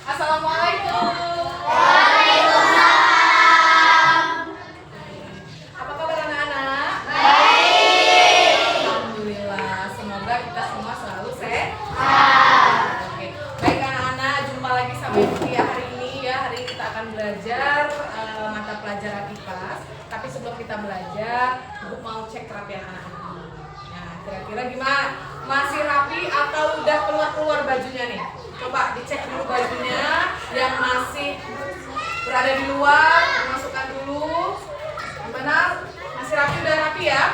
Assalamualaikum. Waalaikumsalam. Apa kabar anak-anak? Baik. Alhamdulillah, semoga kita semua selalu sehat. Oke. Baik anak-anak, jumpa lagi sama Ibu Tia hari ini ya. Hari ini kita akan belajar mata pelajaran IPA. Tapi sebelum kita belajar, Ibu mau cek kerapian anak-anak. Nah, kira-kira gimana? Masih rapi atau udah keluar bajunya nih? Coba dicek dulu bajunya. Yang masih berada di luar, masukkan dulu. Gimana? Masih rapi, udah rapi ya?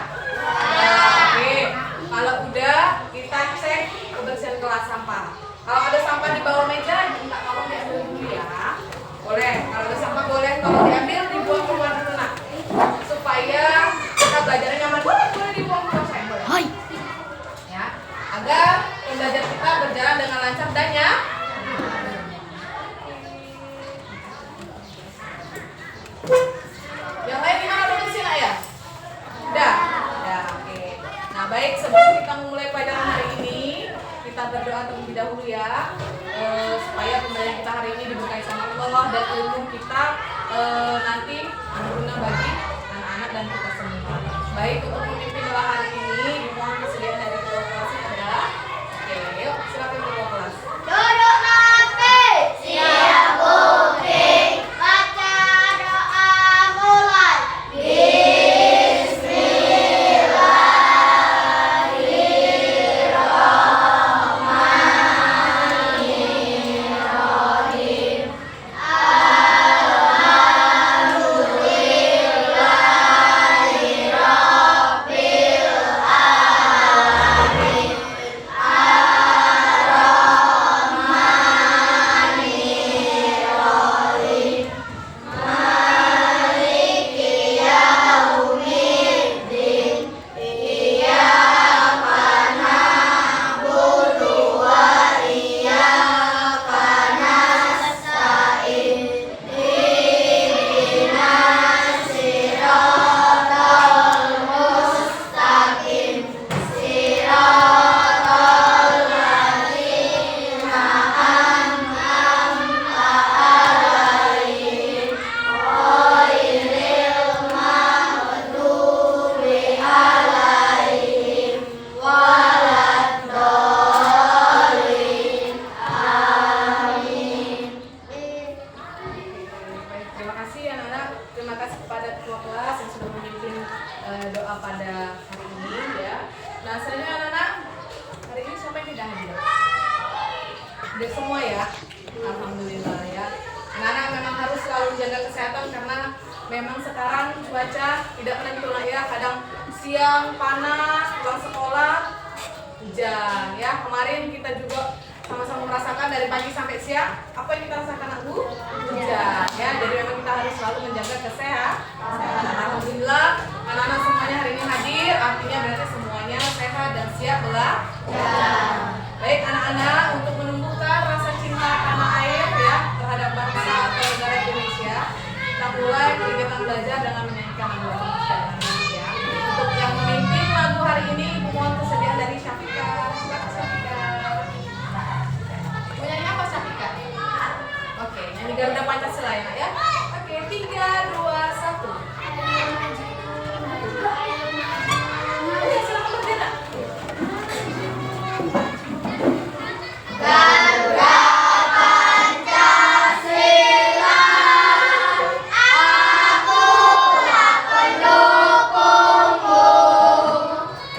Oke. Kalau udah, kita cek kebersihan kelas sampah. Kalau ada sampah di bawah meja, minta tolong diambil dulu ya. Boleh. Kalau ada sampah boleh tolong diambil, dibuang keluar dulu nak. Supaya kita belajarnya nyaman. Boleh dibuang keluar saya. Boleh. Hai. Ya, agar pembelajaran kita berjalan dengan lancar dan ya. Yang lain gimana dulu sih nak ya? Udah, oke. Nah baik, sebelum kita memulai pelajaran hari ini, kita berdoa terlebih dahulu ya, supaya pembelajaran kita hari ini diberkahi sama Allah dan ilmu kita nanti berguna bagi anak-anak dan kita semua. Baik, untuk memimpin doa hari ini, dimohon kesediaan dari ketua kelas ada. Oke, yuk silakan ketua kelas. Duduk rapi. Siap bukti. Baca doa mulai. Bismillahirrahmanirrahim. Alhamdulillahi Rabbil alamin. Ar-Rahmanirrahim. Maliki yaumiddin. Iyyaka na'budu wa iyyaka nasta'in. Ihdinas siratal mustaqim. Siratal ladzina an'amta 'alaihim ghairil maghdubi 'alaihim waladdallin. Amin. Baik, terima kasih anak-anak. Terima kasih kepada ketua kelas yang sudah memimpin doa pada hari ini ya. Nah, selanjutnya anak-anak, hari ini siapa yang tidak hadir? Udah semua ya. Alhamdulillah ya. Anak-anak memang harus selalu menjaga kesehatan karena memang sekarang cuaca tidak menentu lah ya. Kadang siang panas, pulang sekolah hujan ya. Kemarin kita juga sama-sama merasakan dari pagi sampai siang. Apa yang kita rasakan nak Bu? Hujan ya. Jadi memang kita harus selalu menjaga kesehatan. Alhamdulillah anak-anak semuanya hari ini hadir. Artinya berarti semuanya sehat dan siap belajar. Baik anak-anak, untuk menumbuhkan rasa cinta tanah air ya terhadap bangsa atau negara Indonesia, kita mulai kegiatan belajar dengan menyanyikan lagu ya. Untuk yang memimpin lagu hari ini, mohon kesediaan dari Syafika. Silakan Syafika. Mau nyanyi apa Syafika? Oke, nyanyi Garuda Pancasila ya nak ya. Oke, 3, 2, 1. Oke, silakan berdiri. Garuda Pancasila, aku tak pendukungmu.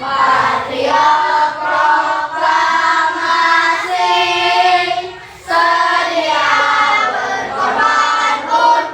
Patriot proklamasi, sedia berkorban untuk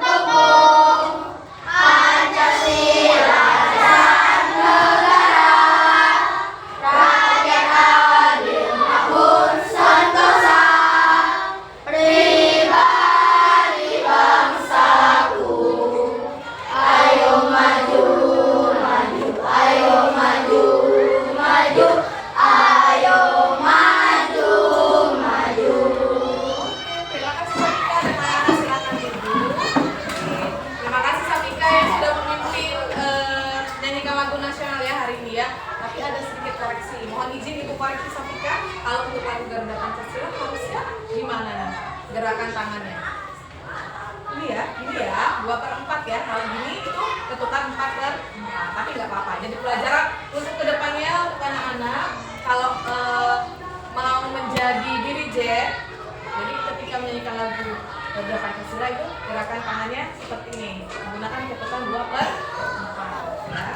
gerakan tangannya. Ini ya, 2/4 ya. Kalau gini itu ketukan 4/4, tapi nggak apa-apa. Jadi pelajaran untuk kedepannya untuk anak-anak kalau mau menjadi dirijen, jadi ketika menyanyikan lagu Garuda Pancasila itu gerakan tangannya seperti ini, menggunakan ketukan 2/4. Ya.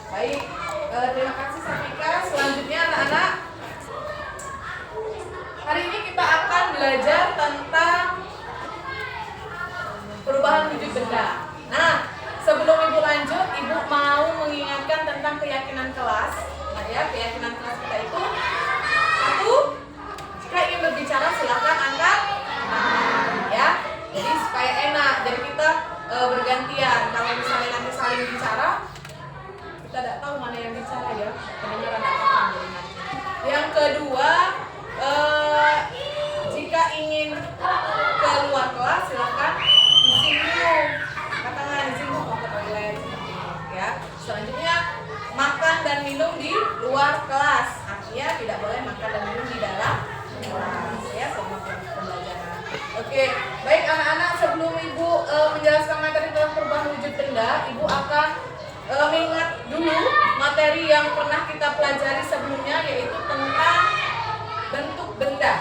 Baik, terima kasih Safika. Selanjutnya anak-anak, hari ini kita akan belajar tentang perubahan wujud benda. Nah, sebelum Ibu lanjut, Ibu mau mengingatkan tentang keyakinan kelas. Nah ya, keyakinan kelas kita itu satu, jika ingin berbicara silakan angkat tangan, ya. Jadi supaya enak. Jadi kita bergantian. Kalau misalnya nanti saling bicara, kita tidak tahu mana yang bicara ya. Kedengaran tidak paham jadi nanti. Yang kedua, jika ingin keluar kelas silakan izin dulu, katakan izin dulu mau ke toilet ya. Selanjutnya makan dan minum di luar kelas, artinya tidak boleh makan dan minum di dalam kelas ya selama pembelajaran. Oke, baik anak-anak, sebelum Ibu menjelaskan materi tentang perubahan wujud benda, Ibu akan mengingat dulu materi yang pernah kita pelajari sebelumnya, yaitu tentang bentuk benda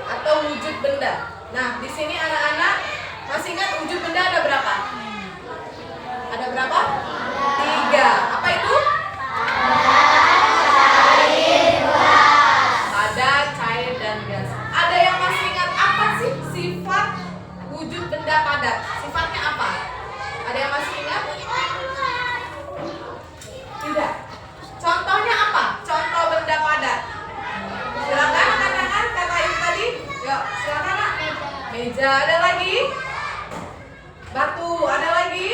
atau wujud benda. Nah, di sini anak-anak masih ingat wujud benda ada berapa? Ada berapa? 3. Apa itu? Padat, cair, dan gas. Ada yang masih ingat apa sih sifat wujud benda padat? Sifatnya apa? Ada yang masih ingat? Tidak. Contohnya apa? Contoh benda padat. Silakan angkat tangan kata Ibu tadi. Yuk, silakan Nak. Meja, ada lagi? Batu, ada lagi?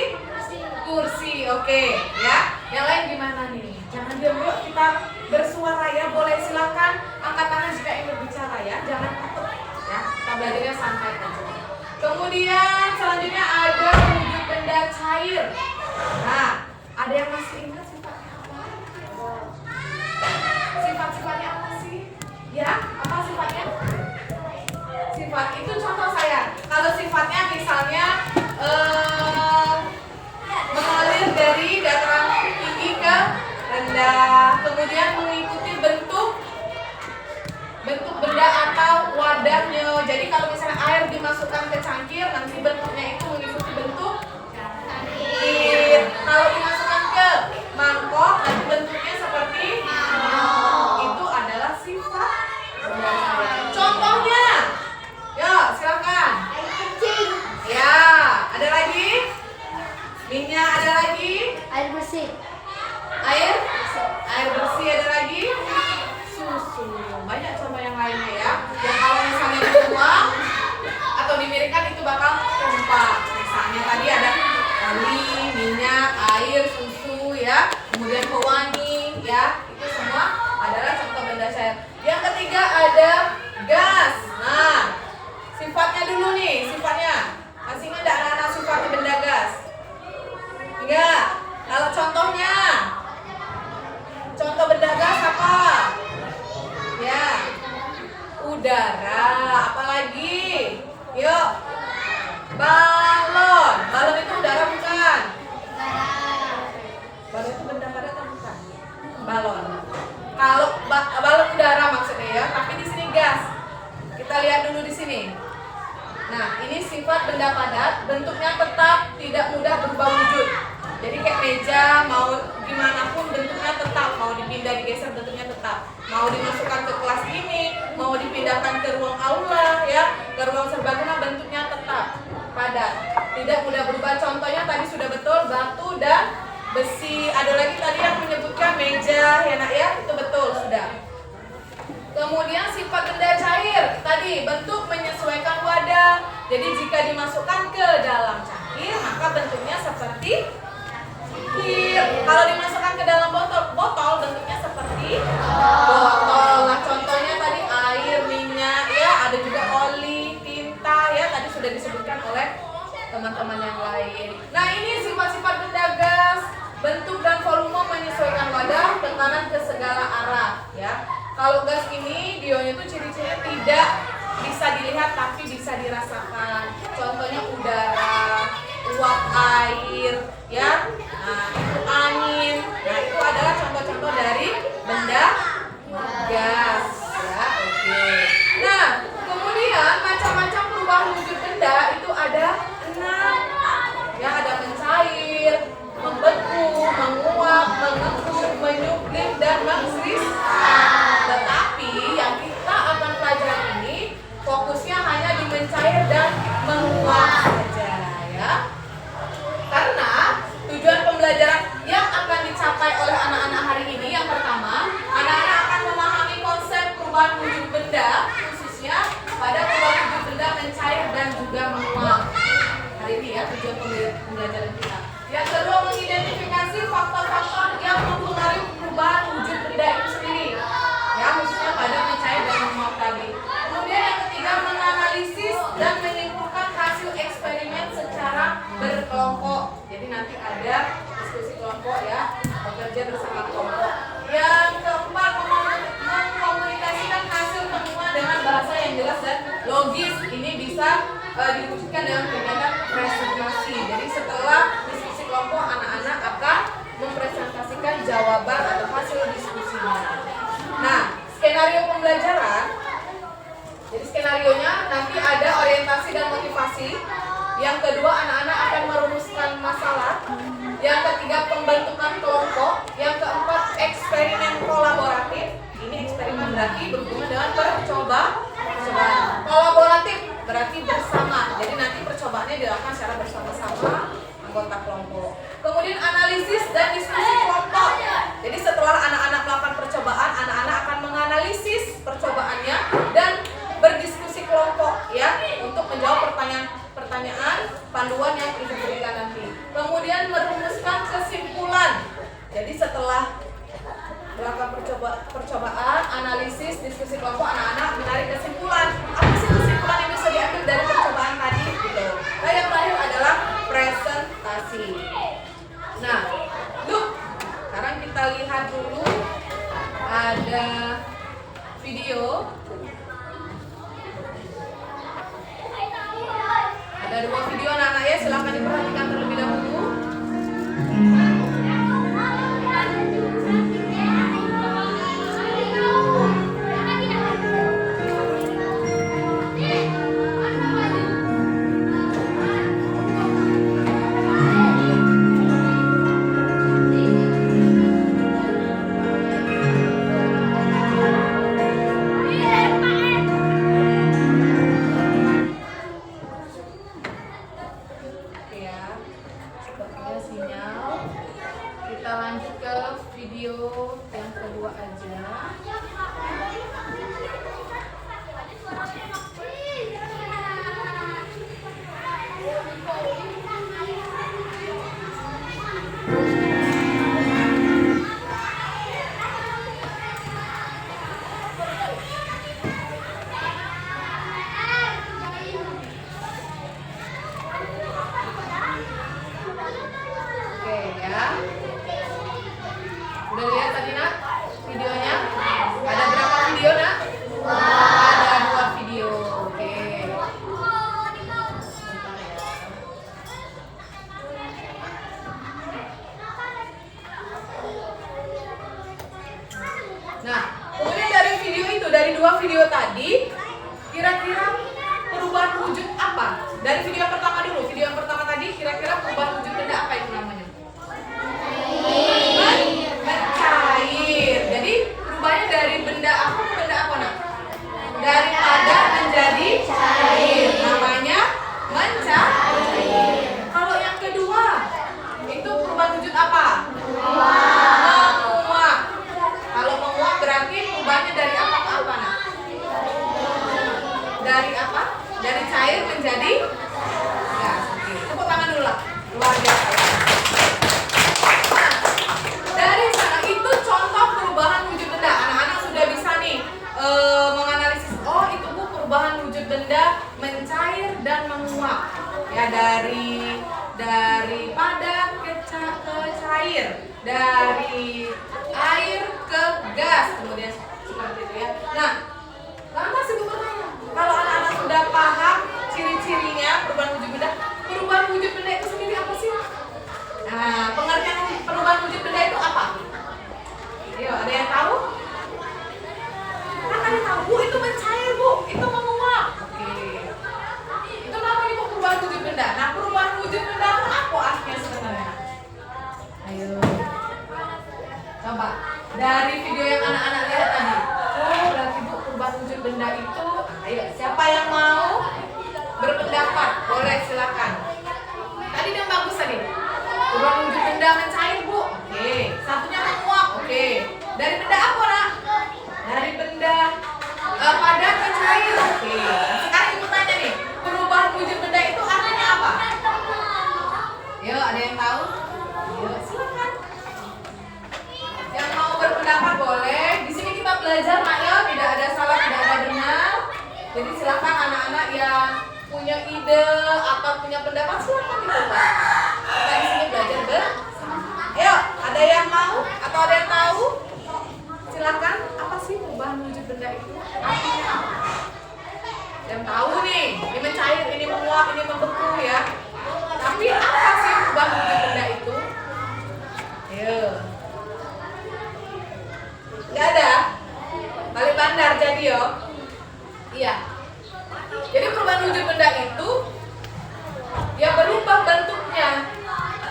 Kursi, oke, ya. Yang lain gimana nih? Jangan diam, yuk kita bersuara ya. Boleh silakan angkat tangan jika ingin berbicara ya. Jangan takut ya. Kita belajarnya santai aja. Kemudian selanjutnya ada wujud benda cair. Nah, ada yang masih ingat sifatnya apa? Sifat-sifatnya apa sih? Ya, apa sifatnya? Sifat itu contoh saya. Kalau sifatnya misalnya mengalir dari dataran tinggi ke rendah, kemudian mengikuti bentuk benda atau wadahnya. Jadi kalau misalnya air dimasukkan ke cangkir, nanti bentuknya itu mengikuti bentuk cangkir. Kalau dimasukkan ke mangkok, nanti bentuknya seperti itu adalah sifat benda cair. Contohnya, yuk silakan. Ya, ada lagi? Minyak ada lagi? Air bersih. Air bersih ada lagi? Susu. Banyak contoh yang lainnya ya. Yang kalau misalnya dituang atau dimiringkan itu bakal tumpah. Misalnya tadi ada oli, minyak, air, susu ya. Kemudian pewangi ya. Itu semua adalah contoh benda cair. Yang ketiga ada gas. Nah, sifatnya dulu nih, sifatnya. Masih ingat enggak anak-anak sifatnya benda gas? Enggak. Kalau contohnya, contoh benda gas apa? Ya, udara. Apalagi? Yuk, balon. Balon itu udara bukan? Balon itu benda padat atau bukan? Balon. Kalau balon udara maksudnya ya, tapi di sini gas. Kita lihat dulu di sini. Nah, ini sifat benda padat, bentuknya tetap, tidak mudah berubah wujud. Jadi kayak meja, mau gimana pun bentuknya tetap, mau dipindah digeser bentuknya tetap. Mau dimasukkan ke kelas ini, mau dipindahkan ke ruang aula ya, ke ruang serbaguna, bentuknya tetap padat, tidak mudah berubah. Contohnya tadi sudah betul, batu dan besi. Ada lagi tadi yang menyebutkan meja ya Nak ya, itu betul sudah. Kemudian sifat benda cair, tadi bentuk menyesuaikan wadah. Jadi jika dimasukkan ke dalam cangkir, maka bentuknya seperti cangkir. Kalau dimasukkan ke dalam botol bentuknya seperti botol. Nah, contohnya tadi air, minyak, ya, ada juga oli, tinta, ya, tadi sudah disebutkan oleh teman-teman yang lain. Nah, ini sifat-sifat benda gas, bentuk dan volume menyesuaikan wadah, tekanan ke segala arah, ya. Kalau gas ini dionya itu ciri-cirinya tidak bisa dilihat tapi bisa dirasakan. Contohnya udara, uap air, ya. Nah, itu angin. Nah, itu adalah contoh-contoh dari benda gas, ya. Oke. Nah, kemudian macam-macam perubahan wujud benda itu ada 6. Ya, ada mencair, membeku, menguap, mengembung, menyublim, dan mengkristal. Tetapi yang kita akan pelajari ini fokusnya hanya di mencair dan menguap saja, ya. Karena tujuan pembelajaran yang akan dicapai oleh anak-anak hari ini yang pertama, anak-anak akan memahami konsep perubahan wujud benda, khususnya pada perubahan wujud benda mencair dan juga menguap. Hari ini ya tujuan pembelajaran kita. Yang kedua, mengidentifikasi faktor-faktor yang mempengaruhi perubahan wujud benda itu sendiri, ya, khususnya pada mencair dan menguap tadi. Kemudian yang ketiga, menganalisis dan menyimpulkan hasil eksperimen secara berkelompok. Jadi nanti ada diskusi kelompok, ya, bekerja bersama kelompok. Yang keempat, mengkomunikasikan hasil temuan dengan bahasa yang jelas dan logis. Ini bisa diwujudkan dengan kegiatan presentasi. Jadi setelah diskusi kelompok, anak-anak akan mempresentasikan jawaban atau hasil diskusinya. Nah, skenario pembelajaran. Jadi skenarionya nanti ada orientasi dan motivasi. Yang kedua, anak-anak akan merumuskan masalah. Yang ketiga, pembentukan kelompok. Yang keempat, eksperimen kolaboratif. Ini eksperimen berarti berhubungan dengan percobaan. Kolaboratif berarti bersama. Jadi nanti percobaannya dilakukan secara bersama-sama anggota kelompok. Kemudian analisis dan diskusi kelompok. Jadi setelah anak-anak melakukan percobaan, anak-anak akan menganalisis percobaannya dan berdiskusi kelompok, ya, untuk menjawab pertanyaan panduan yang diberikan nanti. Kemudian merumuskan kesimpulan. Jadi setelah melakukan percobaan, analisis, diskusi kelompok, anak-anak menarik kesimpulan. Apa sih kesimpulan yang bisa diambil dari percobaan tadi? Gitu. Nah, yang terakhir adalah presentasi. Nah, yuk, sekarang kita lihat dulu ada video. Ada 2 video anak-anak, ya, silahkan diperhatikan terlebih dahulu. Video tadi, kira-kira perubahan wujud apa? Dari video yang pertama dulu. Video yang pertama tadi, kira-kira perubahan wujud benda apa itu namanya? Mencair. Jadi perubahannya dari benda apa ke benda apa, nak? Dari padat menjadi cair. Namanya mencair. Kalau yang kedua, itu perubahan wujud apa? Menguap. Kalau menguap berarti perubahannya dari apa ke apa, nak? Dari apa? Dari cair menjadi gas. Oke, tepuk tangan dulu lah. Luar biasa. Nah, dari sana itu contoh perubahan wujud benda. Anak-anak sudah bisa nih menganalisis. Oh, itu Bu perubahan wujud benda mencair dan menguap. Ya, dari padat ke cair, dari air ke gas, kemudian seperti itu ya. Nah, lantas ibu bertanya, kalau anak-anak sudah paham ciri-cirinya perubahan wujud benda itu sendiri apa sih? Nah, pengertian perubahan wujud benda itu apa? Ayo, ada yang tahu? Kan ada yang tahu, Bu, itu mencair, Bu, itu menguap. Oke. Itu namanya Bu perubahan wujud benda. Nah, perubahan wujud benda itu apa artinya sebenarnya? Ayo. Coba dari video yang anak-anak lihat tadi. Oh, berarti Bu perubahan wujud benda itu. Ayo, siapa yang mau berpendapat? Boleh, silakan. Tadi yang bagus tadi. Perubahan wujud benda mencair, Bu. Oke. Satunya menguap. Oke. Dari benda apa, Nak? Dari benda padat ke cair. Oke. Sekarang ibu tanya nih, perubahan wujud benda itu artinya apa? Yuk, ada yang tahu? Yuk, silakan. Yang mau berpendapat boleh. Di sini kita belajar, Nak, ya. Tidak ada salah, tidak ada benar. Jadi silakan anak-anak yang punya ide atau punya pendapat silakan dicoba. Kita di sini belajar bersama. Ayo, ada yang mau atau ada yang tahu? Silakan. Apa sih perubahan wujud benda itu? Artinya apa? Yang tahu nih, ini mencair, ini menguap, ini membeku ya. Tapi apa sih perubahan wujud benda itu? Ayo. Gak ada? Balik bandar jadi yo. Iya. Jadi perubahan wujud benda itu ya berubah bentuknya.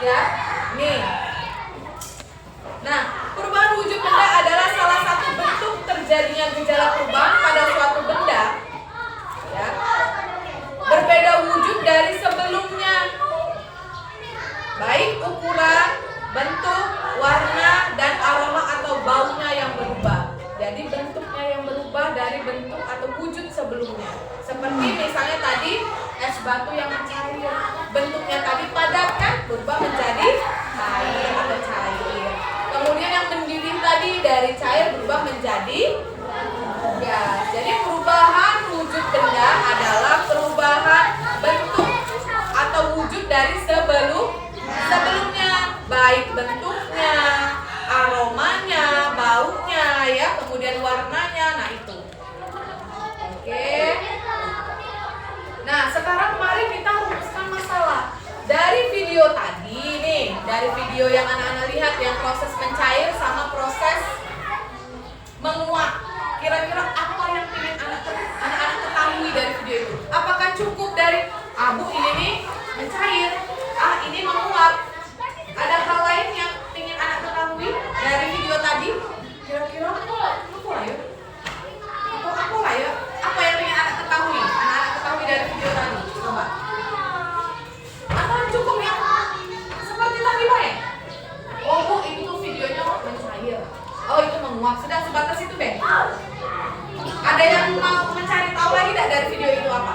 Ya. Nih. Nah, perubahan wujud benda adalah salah satu bentuk terjadinya gejala perubahan pada suatu benda. Ya. Berbeda wujud dari sebelumnya. Baik ukuran, bentuk, warna, dan aroma atau baunya yang berubah. Jadi bentuknya yang berubah dari bentuk atau wujud sebelumnya. Seperti misalnya tadi es batu yang mencair. Bentuknya tadi padat kan, berubah menjadi cair atau cair. Kemudian yang mendidih tadi dari cair berubah menjadi gas. Jadi perubahan wujud benda adalah perubahan bentuk atau wujud dari sebelumnya, baik bentuknya, aromanya, baunya ya, kemudian warnanya. Nah, itu. Oke. Nah, sekarang mari kita rumuskan masalah. Dari video tadi nih, dari video yang anak-anak lihat yang proses mencair sama proses menguap. Kira-kira apa yang ingin anak-anak ketahui dari video itu? Apakah cukup dari Bu ini nih mencair, ini menguap? Ada hal lain yang ingin anak ketahui dari video tadi? Kira-kira apa ya? Atau apa lah ya? Apa yang ingin anak ketahui? Anak-anak ketahui dari video tadi? Coba. Atau cukup ya? Seperti tadi baik? Oh Bu, itu videonya mencair. Oh itu menguap. Sudah sebatas itu Ben. Ada yang mau mencari tahu lagi tidak dari video itu apa?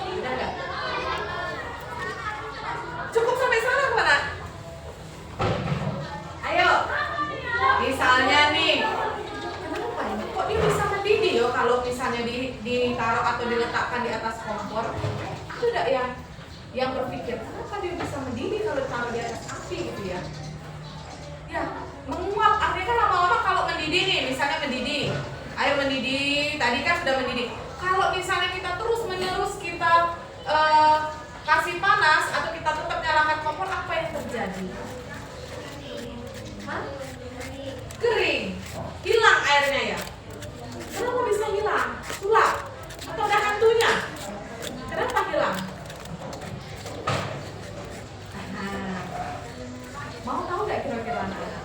Sudah enggak? Cukup sampai sana kemana? Ayo. Misalnya nih, kenapa ini? Kok dia bisa mendidih yo kalau misalnya ditaruh atau diletakkan di atas kompor? Itu tidak yang berpikir, kenapa dia bisa mendidih kalau ditaruh di atas api gitu ya? Ya, menguap. Artinya kan lama-lama kalau mendidih nih, misalnya mendidih, air mendidih, tadi kan sudah mendidih. Kalau misalnya kita terus-menerus kita kasih panas atau kita tetap nyalakan kompor, apa yang terjadi? Hah? Kering, hilang airnya ya. Kenapa bisa hilang? Sulap atau ada hantunya? Kenapa hilang? Mau tahu nggak kira-kira anak-anak?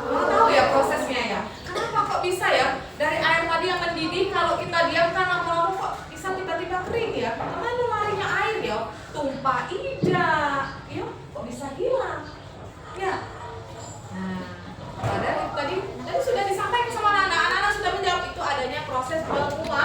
Mau tahu ya prosesnya ya? Kenapa kok bisa ya? Dari air tadi yang mendidih, kalau kita diamkan lama-lama kok bisa tiba-tiba kering ya? Kemana larinya air ya? Tumpah tidak, ya? Kok bisa hilang? Ya. Nah, padahal itu tadi sudah disampaikan sama anak-anak sudah menjawab itu adanya proses menguap.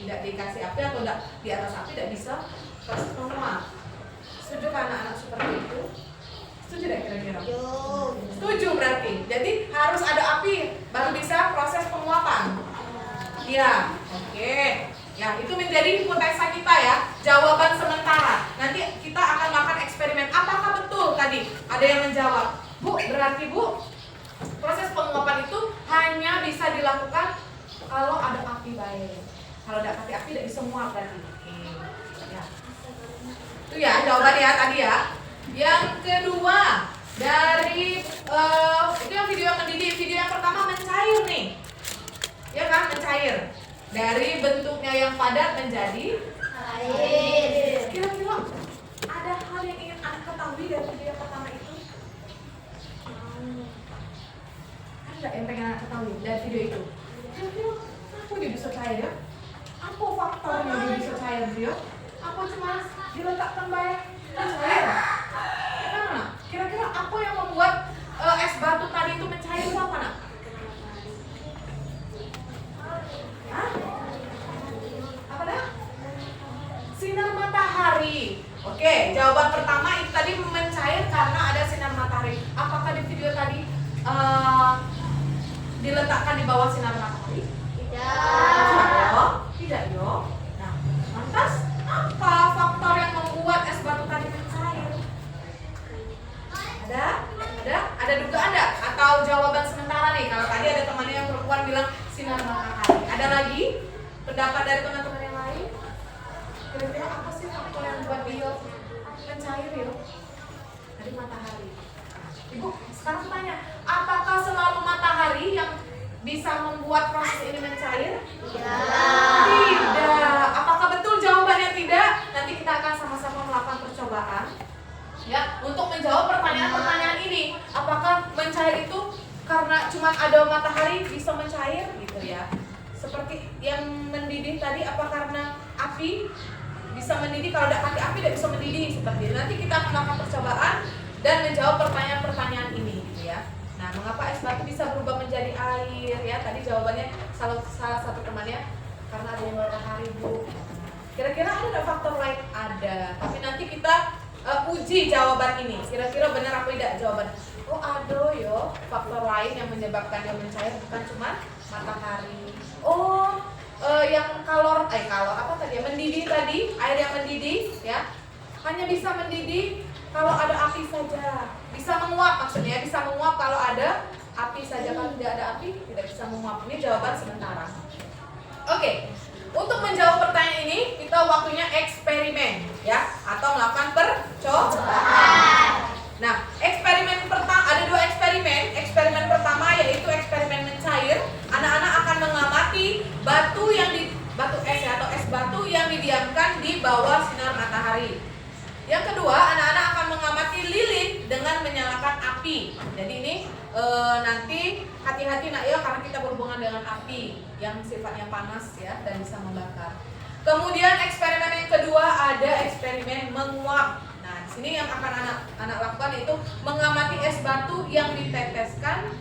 tidak dikasih api atau tidak di atas api tidak bisa proses penguap. Setuju kan anak-anak seperti itu? Setuju deh kira-kira? Setuju berarti. Jadi harus ada api baru bisa proses penguapan. Iya, oke. Ya, itu menjadi hipotesa kita ya. Jawaban sementara. Nanti kita akan melakukan eksperimen. Apakah betul tadi? Ada yang menjawab, Bu, berarti Bu, proses penguapan itu hanya bisa dilakukan kalau ada api baik. Kalau tidak pakai api tidak bisa menguap berarti. Oke. Ya. Itu ya jawabannya tadi ya. Yang kedua dari itu yang video yang mendidih. Video yang pertama mencair nih. Ya kan, mencair. Dari bentuknya yang padat menjadi Air. Kira-kira ada hal yang ingin Anda ketahui dari video yang pertama itu? Ada yang pengen Anda ketahui dari video itu? Kira-kira apa dia bisa cair ya? Apa faktornya dia bisa cair dia? Apa cuma diletakkan baik dan cair? Ya kan, Nak? Kira-kira apa yang membuat es batu tadi itu mencair itu apa, Nak? Hah? Apa dah? Sinar matahari. Oke, jawaban pertama itu tadi mencair karena ada sinar matahari. Apakah di video tadi diletakkan di bawah sinar matahari? Tidak. Tidak yo. Nah, lantas apa faktor yang membuat es batu tadi mencair? Ada dugaan enggak? Atau jawaban sementara nih? Kalau tadi ada temannya yang perempuan bilang sinar matahari. Ada lagi pendapat dari teman-teman yang lain? Kira-kira apa sih faktor yang membuat dia mencair yo? Dari matahari. Ibu, sekarang tanya, apakah selalu matahari yang bisa membuat proses ini mencair? Tidak. Apakah betul jawabannya tidak? Nanti kita akan sama-sama melakukan percobaan ya untuk menjawab pertanyaan-pertanyaan ini. Apakah mencair itu karena cuma ada matahari bisa mencair gitu ya? Seperti yang mendidih tadi, apa karena api bisa mendidih? Kalau tidak pakai api tidak bisa mendidih seperti itu. Nanti kita akan melakukan percobaan dan menjawab pertanyaan-pertanyaan ini gitu ya. Nah, mengapa es batu bisa berubah menjadi air ya? Tadi jawabannya salah satu temannya karena ada matahari, Bu. Kira-kira ada nggak faktor lain? Ada. Tapi nanti kita uji jawaban ini. Kira-kira benar apa tidak jawaban? Oh, ada yo faktor lain yang menyebabkan dia mencair, bukan cuma matahari. Oh, yang kalor apa tadi? Mendidih tadi, air yang mendidih ya. Hanya bisa mendidih kalau ada api saja. Bisa menguap maksudnya, bisa menguap kalau ada api saja. Kalau tidak ada api tidak bisa menguap. Ini jawaban sementara. Oke. Untuk menjawab pertanyaan ini, kita waktunya eksperimen ya, atau melakukan percobaan. Nah, eksperimen pertama ada dua eksperimen. Eksperimen pertama yaitu eksperimen mencair. Anak-anak akan mengamati batu es ya, atau es batu yang didiamkan di bawah sinar matahari. Yang kedua, anak-anak akan mengamati lilin dengan menyalakan api. Jadi ini nanti hati-hati nak ya, karena kita berhubungan dengan api yang sifatnya panas ya dan bisa membakar. Kemudian eksperimen yang kedua ada eksperimen menguap. Nah, di sini yang akan anak lakukan itu mengamati es batu yang diteteskan,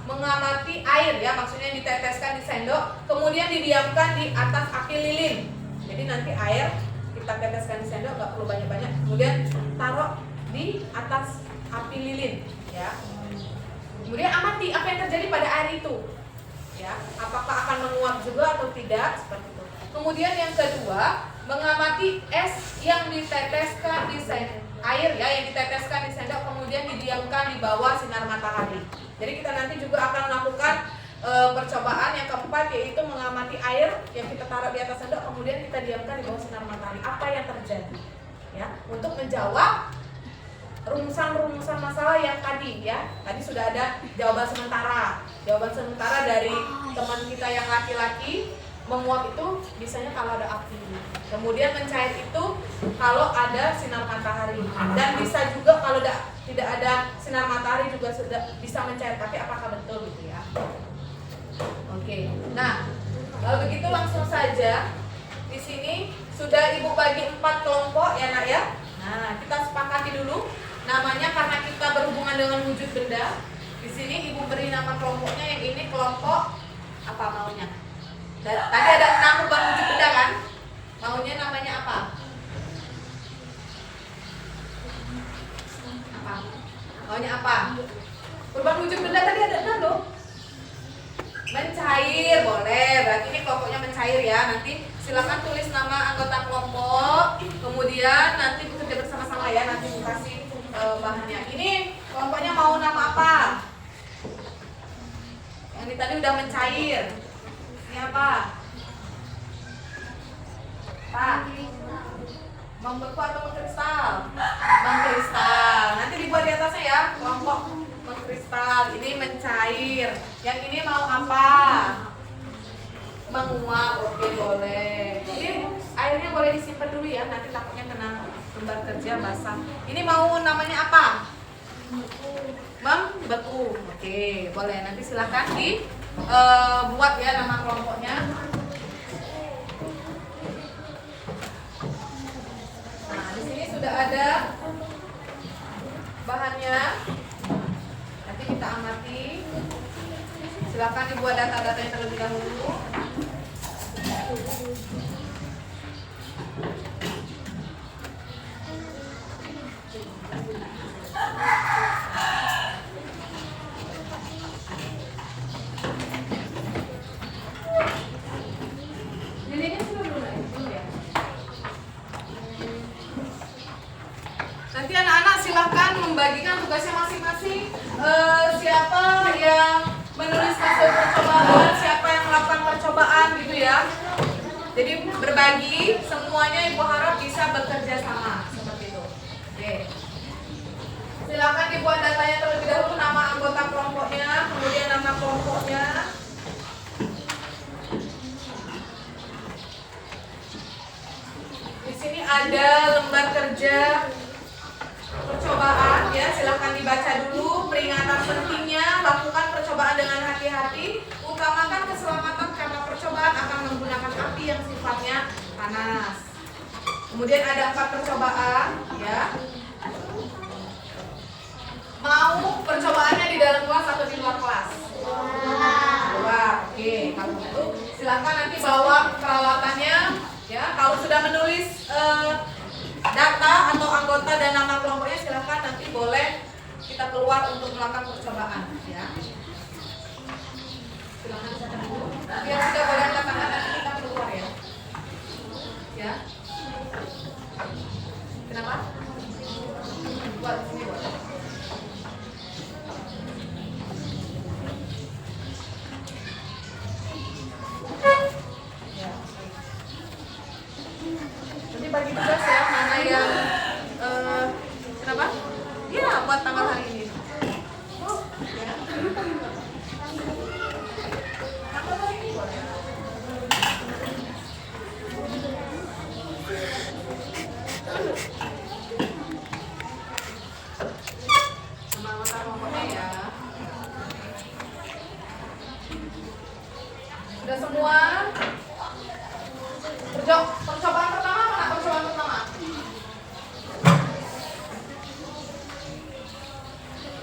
mengamati air ya, maksudnya diteteskan di sendok, kemudian didiamkan di atas api lilin. Jadi nanti air kita teteskan di sendok, nggak perlu banyak-banyak, kemudian taruh di atas api lilin ya. Kemudian amati apa yang terjadi pada air itu ya, apakah akan menguap juga atau tidak, seperti itu. Kemudian yang kedua, mengamati es yang diteteskan di air ya, yang diteteskan di sendok kemudian didiamkan di bawah sinar matahari. Jadi kita nanti juga akan melakukan percobaan yang keempat, yaitu mengamati air yang kita taruh di atas sendok kemudian kita diamkan di bawah sinar matahari. Apa yang terjadi ya, untuk menjawab rumusan-rumusan masalah yang tadi ya. Tadi sudah ada jawaban sementara. Jawaban sementara dari teman kita yang laki-laki, menguap itu biasanya kalau ada api. Kemudian mencair itu kalau ada sinar matahari. Dan bisa juga kalau tidak ada sinar matahari juga sudah bisa mencair. Tapi apakah betul gitu ya? Oke. Nah, kalau begitu langsung saja. Di sini sudah Ibu bagi 4 kelompok ya nak ya. Nah, kita sepakati dulu namanya karena kita berhubungan dengan wujud benda. Di sini Ibu beri nama kelompoknya, yang ini kelompok apa maunya? Tadi ada 6 kurban wujud benda kan? Maunya namanya apa? Apa? Maunya apa? Kurban wujud benda tadi ada 6 loh. Mencair boleh, berarti ini kelompoknya mencair ya. Nanti silakan tulis nama anggota kelompok, kemudian nanti bekerja bersama-sama ya. Nanti kasih bahannya. Ini kelompoknya mau nama apa? Yang ini tadi udah mencair. Ini apa? Pak? Membeku atau mengkristal? Mengkristal. Nanti dibuat di atasnya ya, kelompok mengkristal. Ini mencair. Yang ini mau apa? Menguap. Oke, boleh. Ini airnya boleh disimpan dulu ya, nanti takutnya kena lembar kerja basah. Ini mau namanya apa? Membeku. Oke, boleh. Nanti silakan buat ya nama kelompoknya. Nah, di sini sudah ada bahannya. Nanti kita amati. Silakan dibuat data-datanya terlebih dahulu. Lilinnya sudah belum ya? Nanti anak-anak silahkan membagikan tugasnya masing-masing. Siapa yang menulis hasil percobaan, siapa yang melakukan percobaan gitu ya. Jadi berbagi, semuanya Ibu harap bisa bekerja sama seperti itu. Oke. Silakan dibuat datanya terlebih dahulu, nama anggota kelompoknya, kemudian nama kelompoknya. Di sini ada lembar kerja percobaan ya, silahkan dibaca dulu. Peringatan pentingnya, lakukan percobaan dengan hati-hati, utamakan keselamatan karena percobaan akan menggunakan api yang sifatnya panas. Kemudian ada 4 percobaan ya. Mau percobaannya di dalam kelas atau di luar kelas? Luar. Oke, kalau gitu silahkan nanti bawa peralatannya ya. Kalau sudah menulis data atau anggota dan nama kelompoknya, silahkan nanti boleh kita keluar untuk melakukan percobaan ya. Silahkan dicatat dulu. Biar sudah boleh katakan nanti kita keluar ya. Ya. Kenapa? Buat sini buat. Ya. Nanti bagi tugas ya, mana yang kenapa? Iya, buat tanggal hari ini. Oh, ya. Tanggal hari ini boleh. Nama anggota kelompoknya ya. Sudah semua? Percobaan pertama mana? Percobaan pertama.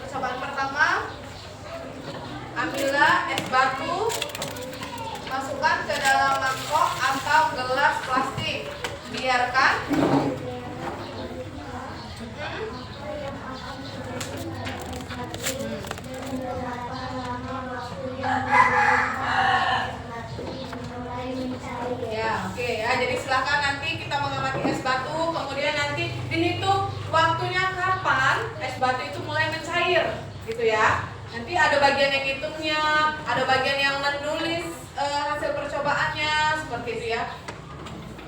Percobaan pertama, ambillah es batu, masukkan ke dalam mangkok atau gelas plastik, biarkan ya, oke ya. Jadi silakan nanti kita mengamati es batu, kemudian nanti dihitung waktunya kapan es batu itu mulai mencair, gitu ya. Nanti ada bagian yang hitungnya, ada bagian yang menulis hasil percobaannya, seperti itu ya.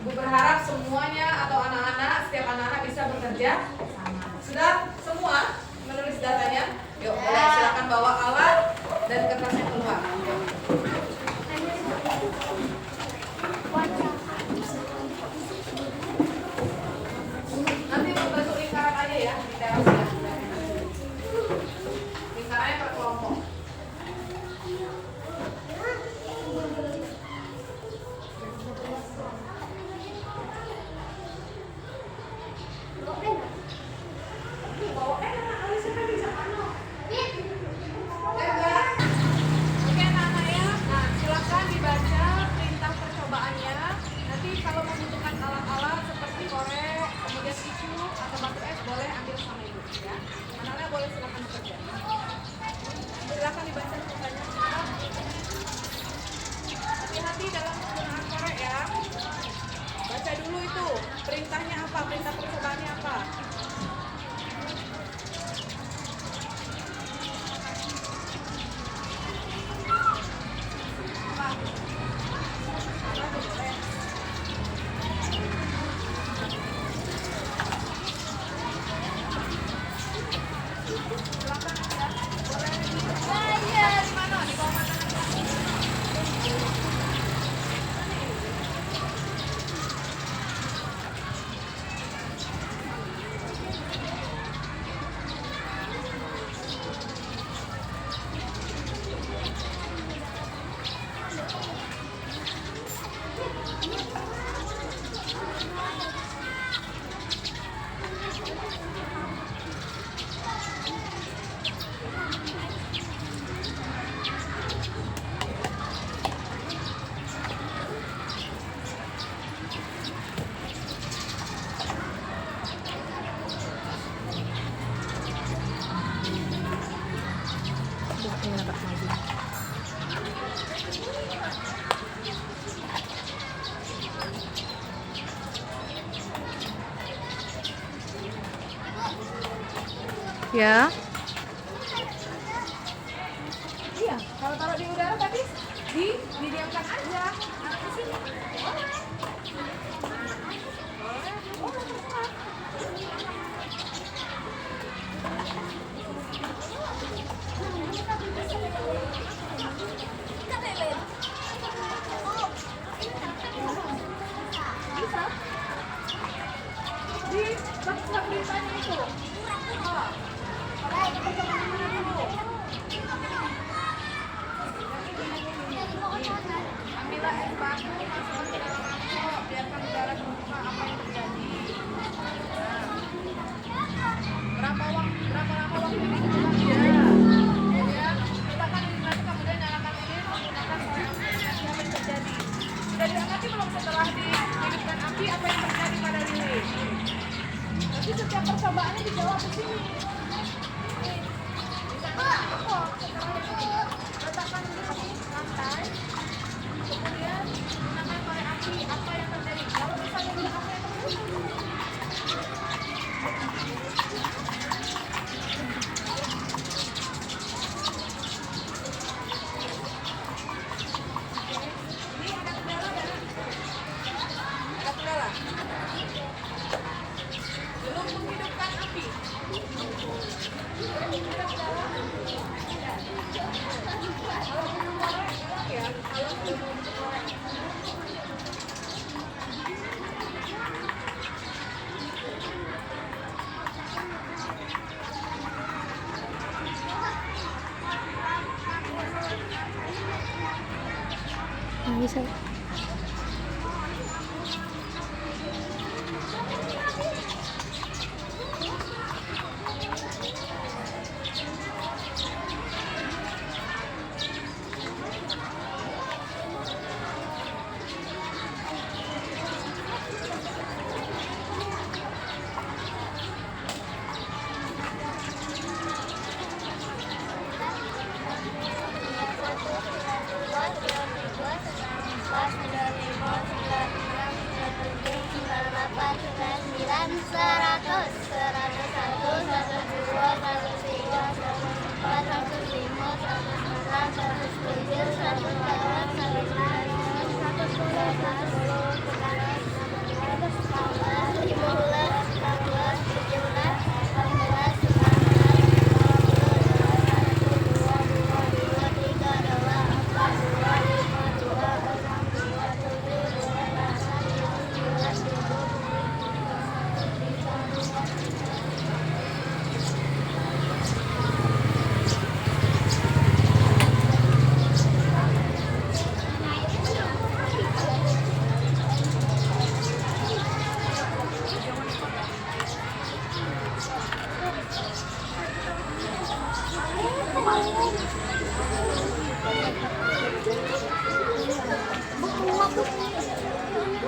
Ibu berharap semuanya atau anak-anak, setiap anak-anak bisa bekerja sama. Sudah semua menulis datanya? Yuk, boleh silakan bawa alat dan kertasnya keluar. Nanti membentuk lingkaran aja ya di teras ya. Lingkarannya per kelompok. Bawa alisnya kan bisa mana? Enggak. Ya. Iya, kalau taruh di udara tadi didiamkan aja. Taruh di sini. Boleh. Boleh, terserah. Bisa. Di bak beritanya itu. Oh. Ambillah es batu, masukkan ke dalam mangkok, biarkan udara terbuka apa yang terjadi. Nah, berapa lama waktu ini coba ya. Ya, letakkan di batu kemudian nyalakan lilin menggunakan korek api dan lihat apa yang terjadi. Sudah diangkat belum setelah dihidupkan api apa yang terjadi pada lilin? Nanti setiap percobaannya dijawab di sini. Letakkan di lantai, kemudian gunakan korek api apa yang terjadi. Kalau misalnya tidak apa yang terjadi. Ini ada kendala ya? Ada kendala? Belum menghidupkan api. Ada kendala? Kalau belum korek, ya. Kalau belum korek. Bisa.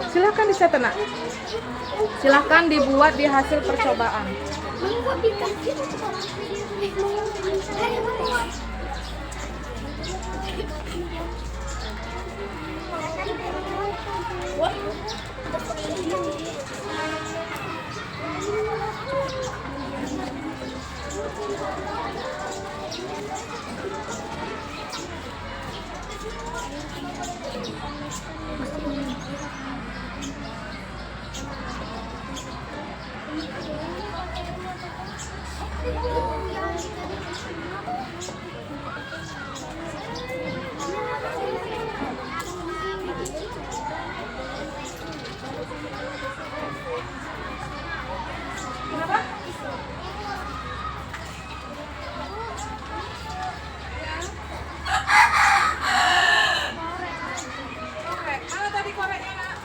Silahkan dicatat, Nak. Silahkan dibuat di hasil percobaan. Kenapa? Korek. Mana tadi koreknya, Nak?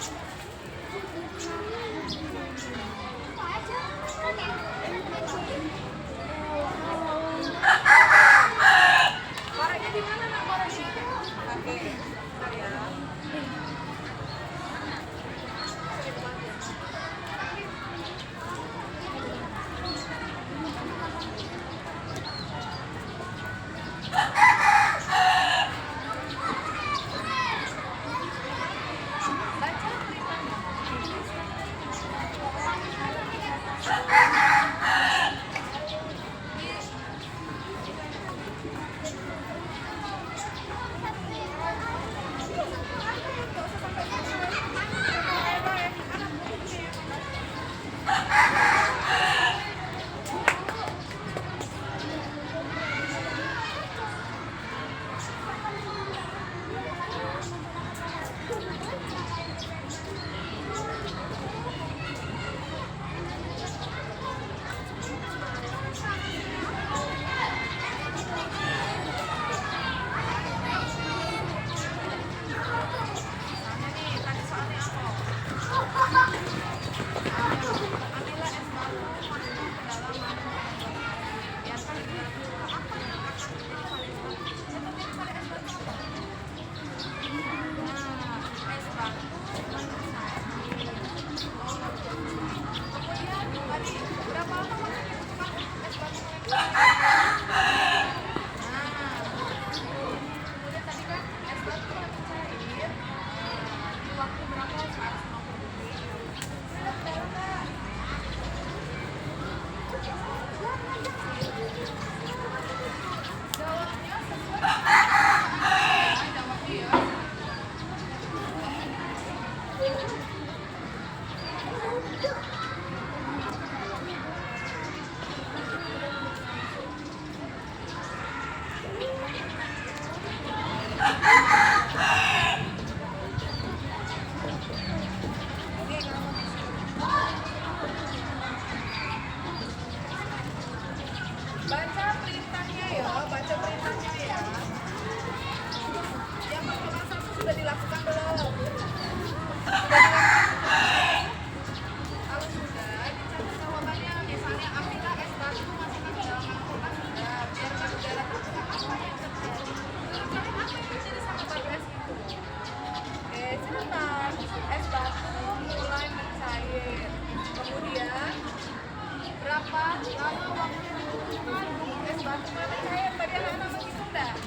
berapa lama waktu yang dibutuhkan es batu melemen cair? Tadi anak-anak menghitung dah.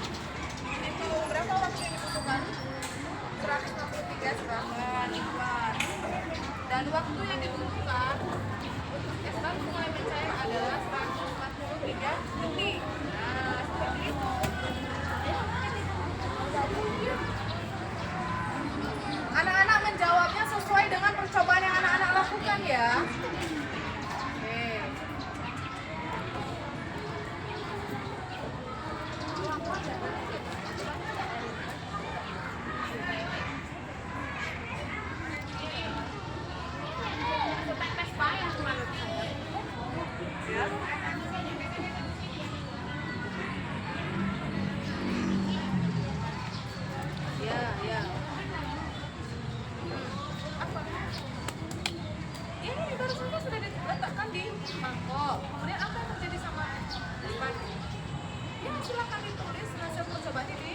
Itu berapa waktu yang dibutuhkan? 163 silahkan ikhwan. Dan waktu yang dibutuhkan untuk es batu melemen cair adalah 143 detik. Nah, seperti itu. Anak-anak menjawabnya sesuai dengan percobaan yang anak-anak lakukan ya. Oke. Ya, ya. Apa? Ini baru saja sudah diletakkan di mangkok. Kemudian apa yang terjadi sama batu? Ya silakan ditulis hasil percobaan ini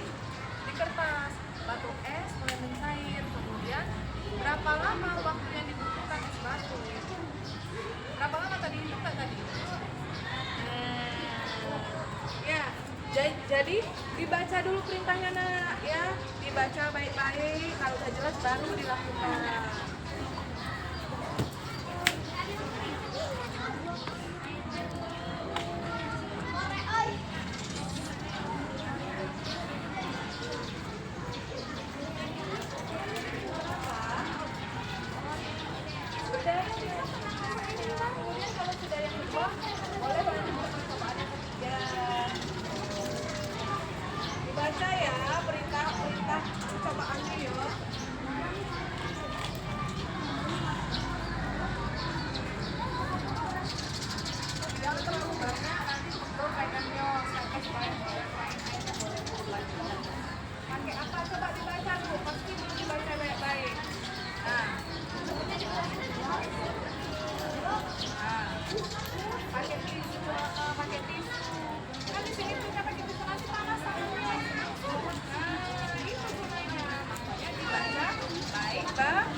di kertas. Batu es mulai mencair. Kemudian berapa lama waktu yang dibutuhkan es batu? Berapa lama tadi? Itu nggak tadi? Ya, jadi dibaca dulu perintahnya nak ya, dibaca baik-baik. Kalau udah jelas baru dilakukan. Kemudian kalau sudah yang kedua, boleh lanjut percobaan yang ketiga. Dibaca ya perintah percobaannya ya. Jangan terlalu banyak, nanti betul pegannya sampai airnya boleh berlanjut. Pakai apa coba dibaca tuh, pasti belum dibaca baik-baik. Nah, pakai tisu, kan di sini punya pakai tisu nanti panas tangannya. Nah, itu gunanya, makanya dibaca baik-baik.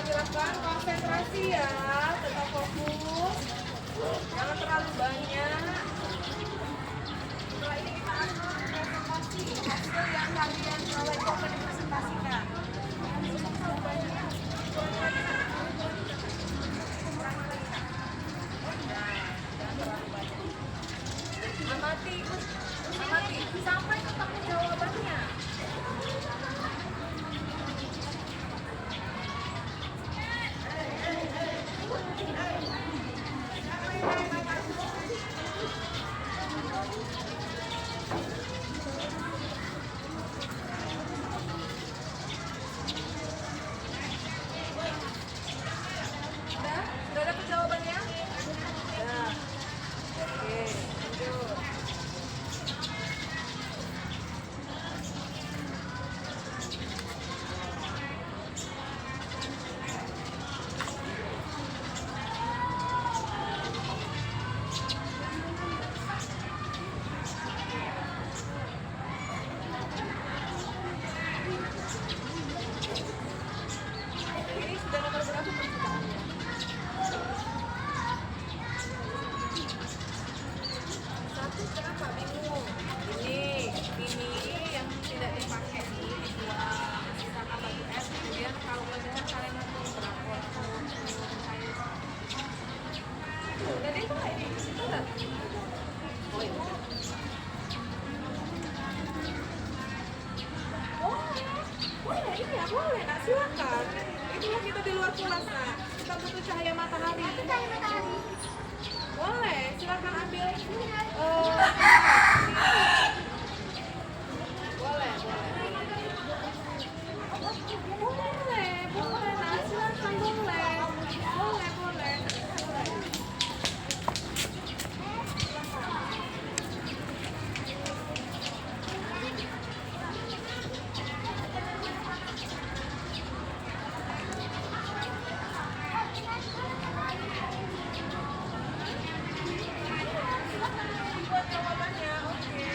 Silakan konsentrasi ya, tetap fokus, jangan terlalu banyak. Setelah ini kita akan presentasi hasil yang kalian telah coba dipresentasikan. Amati, sampai ketemu jawabannya. Sudah dapat jawabannya? Ya. Oke, lanjut. Ini sudah nomor berapa percobaannya? Satu kenapa bingung? Ini yang tidak dipakai nih dibuang. Misalkan batu es, kemudian kalau belajar kalian nanti berapa cair. Udah deh kok ini, itu udah. Oh iya. Boleh ini ya, boleh nak silakan. Itulah kita di luar kelas nak. Kita butuh cahaya matahari. Boleh, silakan ambil. Boleh. Boleh nak silakan boleh. Boleh. Buat jawabannya, oke.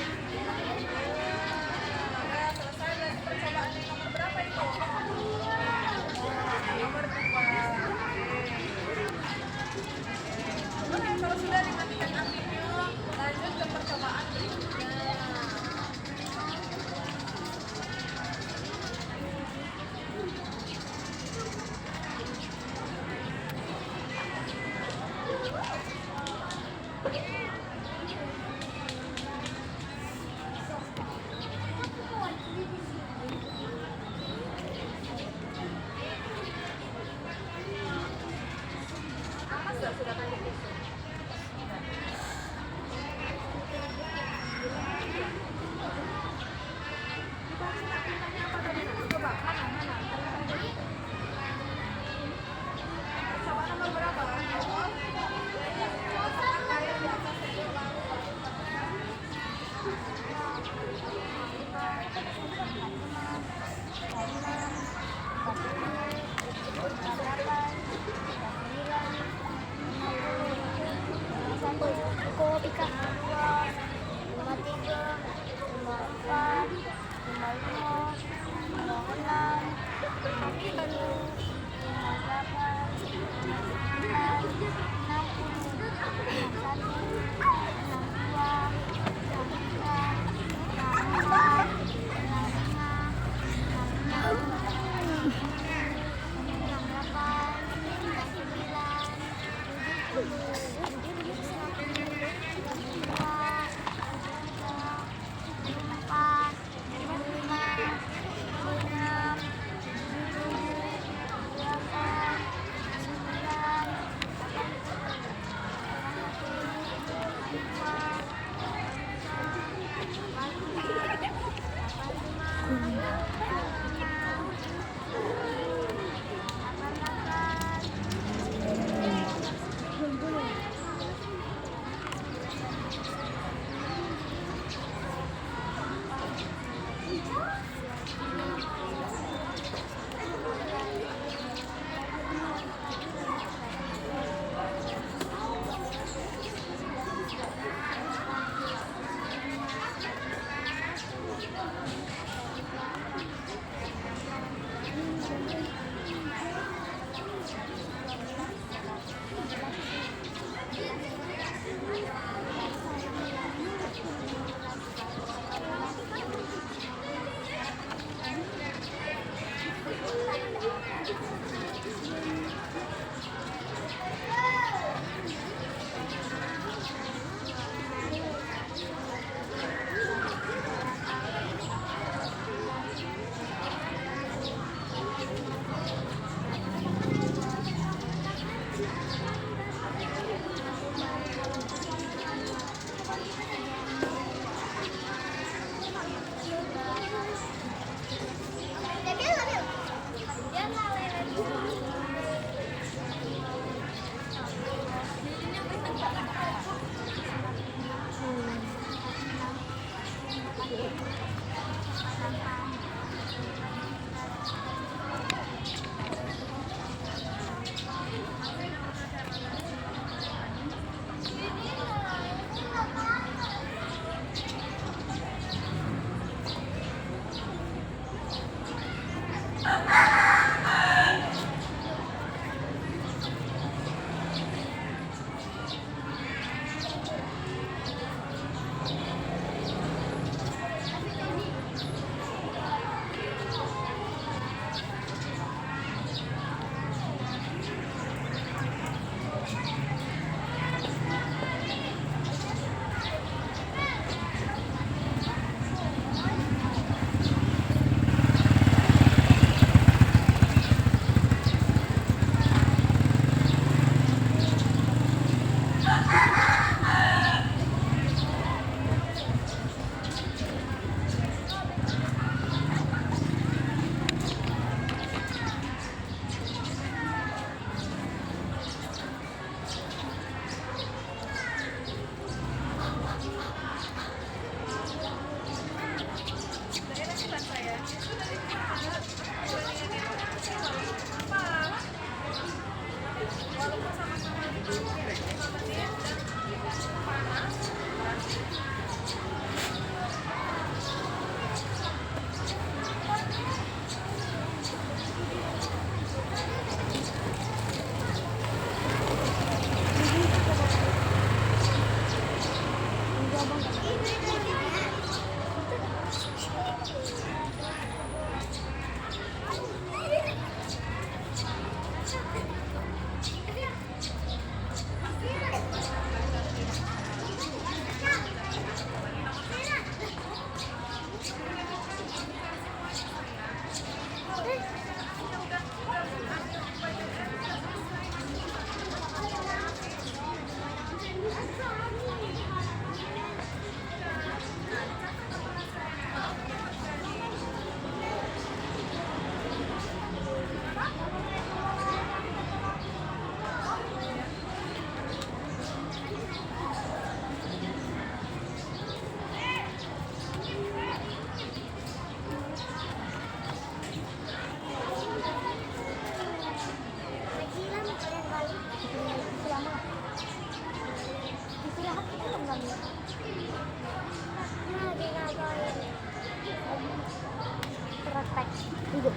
hashtag itu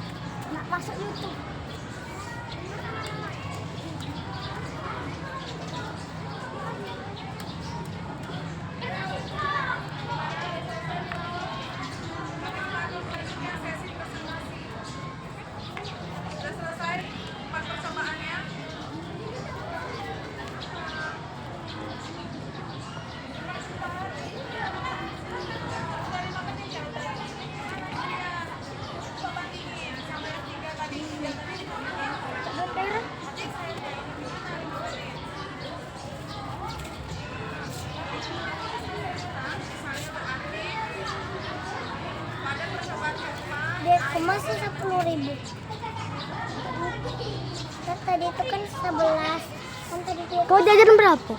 nggak masuk YouTube. Sudah selesai 4 persamaannya. Dia masih 10.000. Kan tadi itu kan 11. Kan tadi itu. Kau jajan berapa?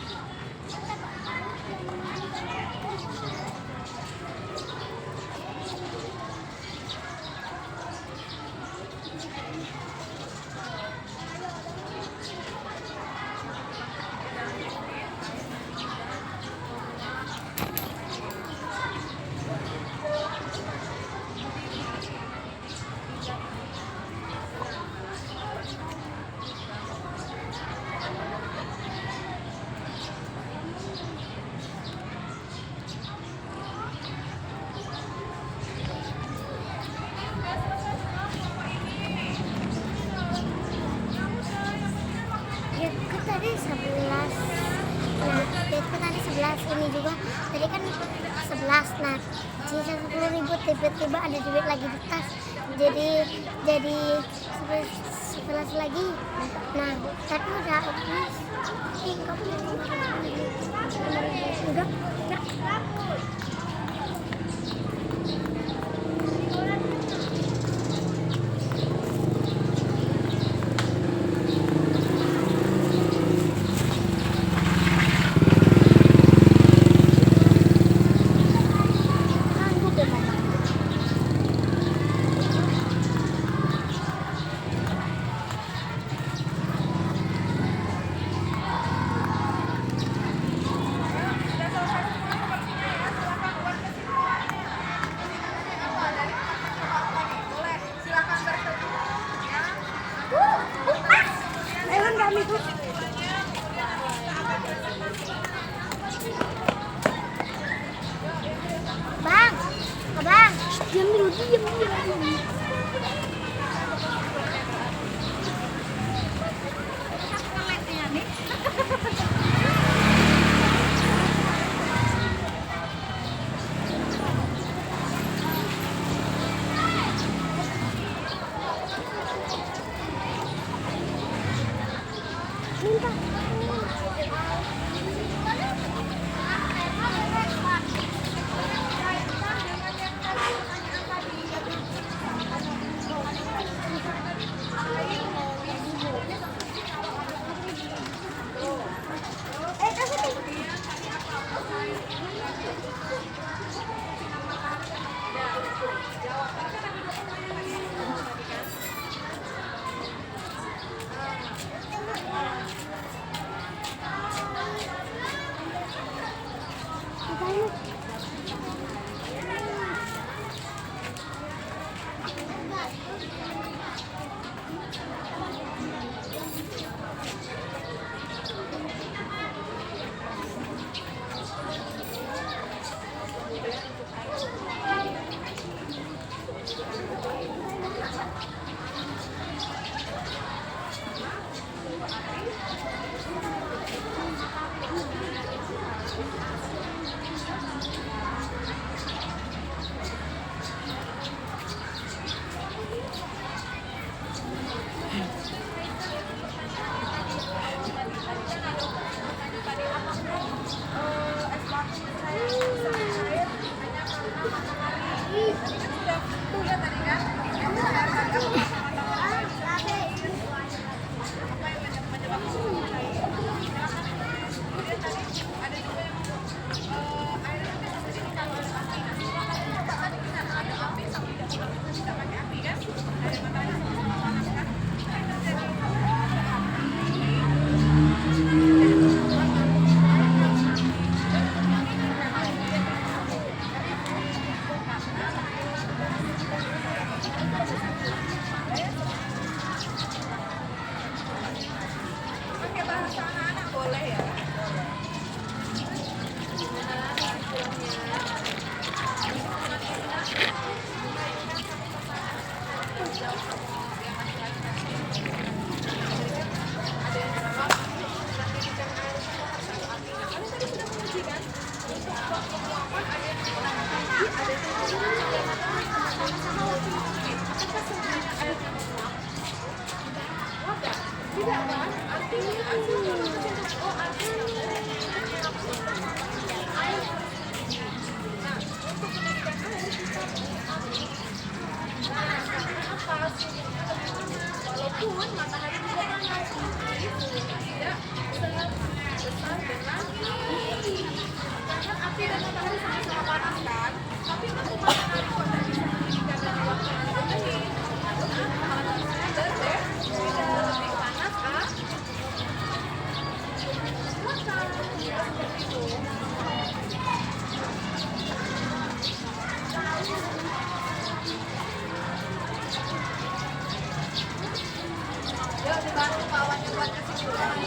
Ya, kan tadi 11. Nah, itu tadi 11 ini juga. Tadi kan 11. Nah, sisa 10.000 tiba-tiba ada duit lagi di tas. Jadi 11 lagi. Nah, tapi udah habis. Enggak. Bang, abang, diam dulu, diam. Minta. Walaupun matahari juga panas, tapi suhunya tidak sebesar dengan api. Karena api dan matahari sama-sama panas kan, tapi untuk matahari kok tidak bisa mendidihkan dan waktu ini, karena panasnya tidak lebih panas kan? Maka seperti itu. Yuk dibantu kawannya buat kesimpulan.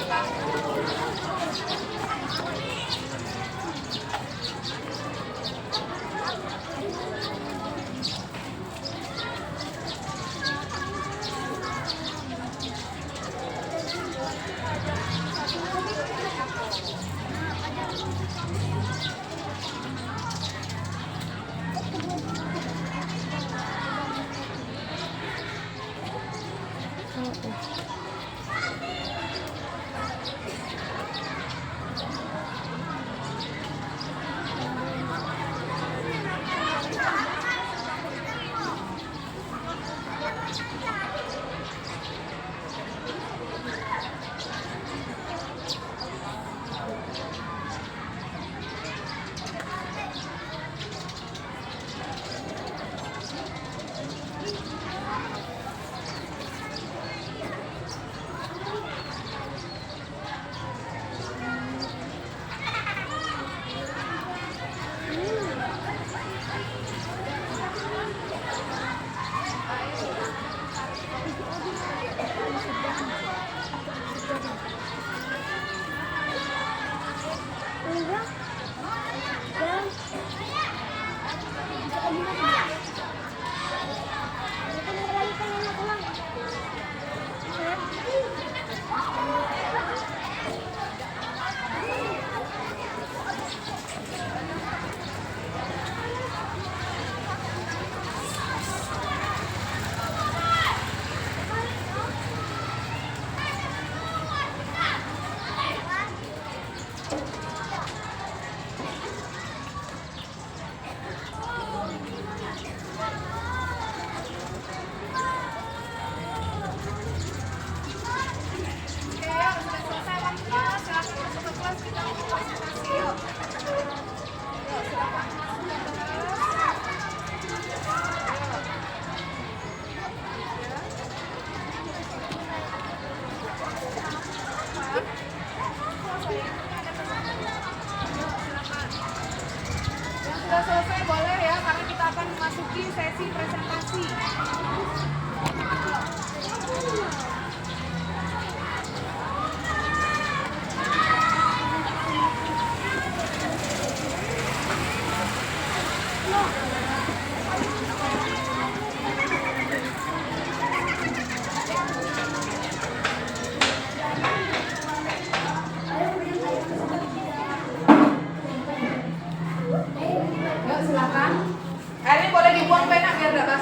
Sudah selesai boleh ya, karena kita akan memasuki sesi presentasi. Yuk silakan. Airnya boleh dibuang, Pak, biar nggak basah.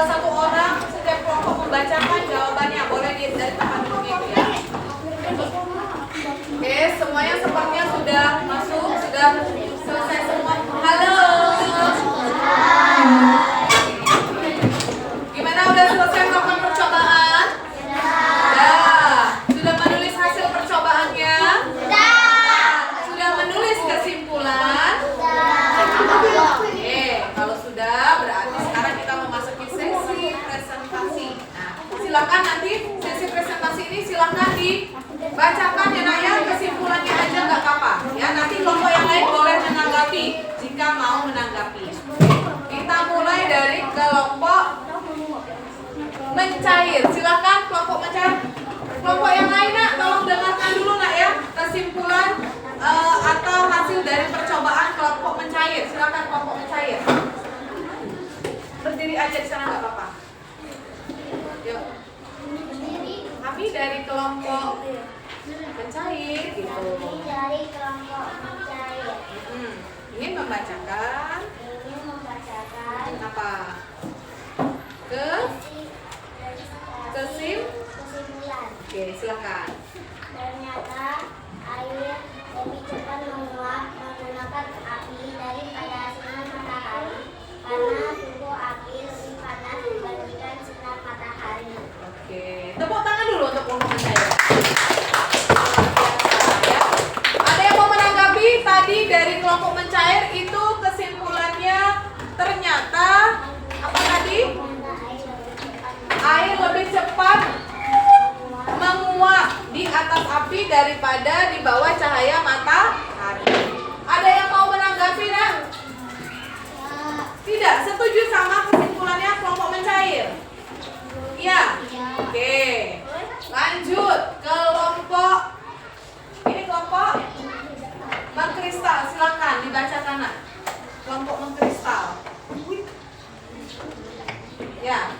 satu orang setiap kelompok membacakan jawabannya. Boleh dari tempat duduknya itu ya. Oke, semuanya sepertinya sudah masuk, sudah selesai semua. Halo. Gimana, udah selesai melakukan percobaan? Sudah menulis hasil percobaannya? Sudah menulis kesimpulan? Oke, kalau sudah berarti sekarang kita memasuki sesi presentasi. Nah, silakan nanti sesi presentasi ini silakan dibacakan ya nak ya, kesimpulannya aja nggak apa-apa. Ya, nanti kelompok yang lain boleh menanggapi jika mau menanggapi. Kita mulai dari kelompok mencair. Silakan kelompok mencair. Kelompok yang lain nak, tolong dengarkan dulu nak ya kesimpulan atau hasil dari percobaan kelompok mencair. Silakan kelompok mencair. Berdiri aja di sana nggak apa-apa. Yuk. Kami dari kelompok mencair gitu. Dari kelompok mencair. Ingin membacakan apa? Kesimpulan. Oke, silakan. Ternyata air lebih cepat menguap menggunakan api daripada sinar matahari karena tubuh api lebih panas dibandingkan sinar matahari. Oke, tepuk tangan dulu untuk kelompok mencair. Ya. Ada yang mau menanggapi tadi dari kelompok mencair itu kesimpulannya ternyata apa tadi? Air lebih cepat menguap di atas api daripada di bawah cahaya matahari. Ada yang mau menanggapi nak? Tidak, setuju sama kesimpulannya kelompok mencair? Iya. Oke. Lanjut kelompok ini, kelompok mengkristal. Silakan dibacakan nak. Kelompok mengkristal. Ya.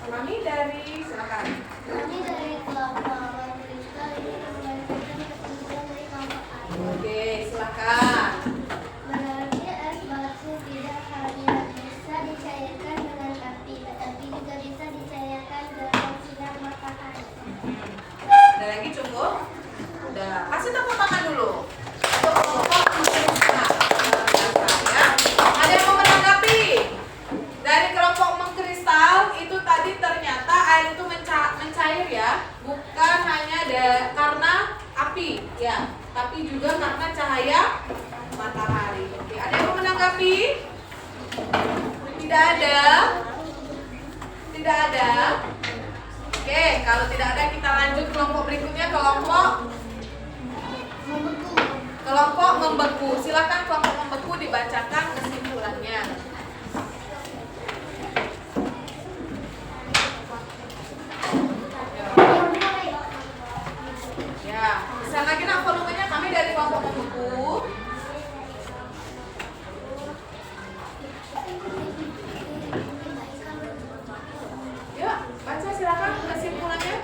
Kami dari silakan. Kami dari kelompok mengkristal ini memberikan kesimpulan dari kelompok air. Oke, silakan. Berarti es batu tidak hanya bisa dicairkan dengan api, tetapi juga bisa dicairkan dengan sinar matahari. Ada lagi cukup? Udah. Kasih tepuk tangan dulu. Untuk kelompok mengkristal. Ya. Ada yang mau menanggapi? Dari kelompok mengkristal itu tadi ternyata air itu mencair ya, bukan hanya karena api ya, tapi juga karena cahaya matahari. Oke, ada yang mau menanggapi? Tidak ada? Tidak ada? Oke, kalau tidak ada kita lanjut kelompok berikutnya, kelompok membeku. Silakan kelompok membeku dibacakan kesimpulannya. Ya, bisa lagi nak volumenya, kami dari kelompok membeku. Yuk, baca silakan kesimpulannya.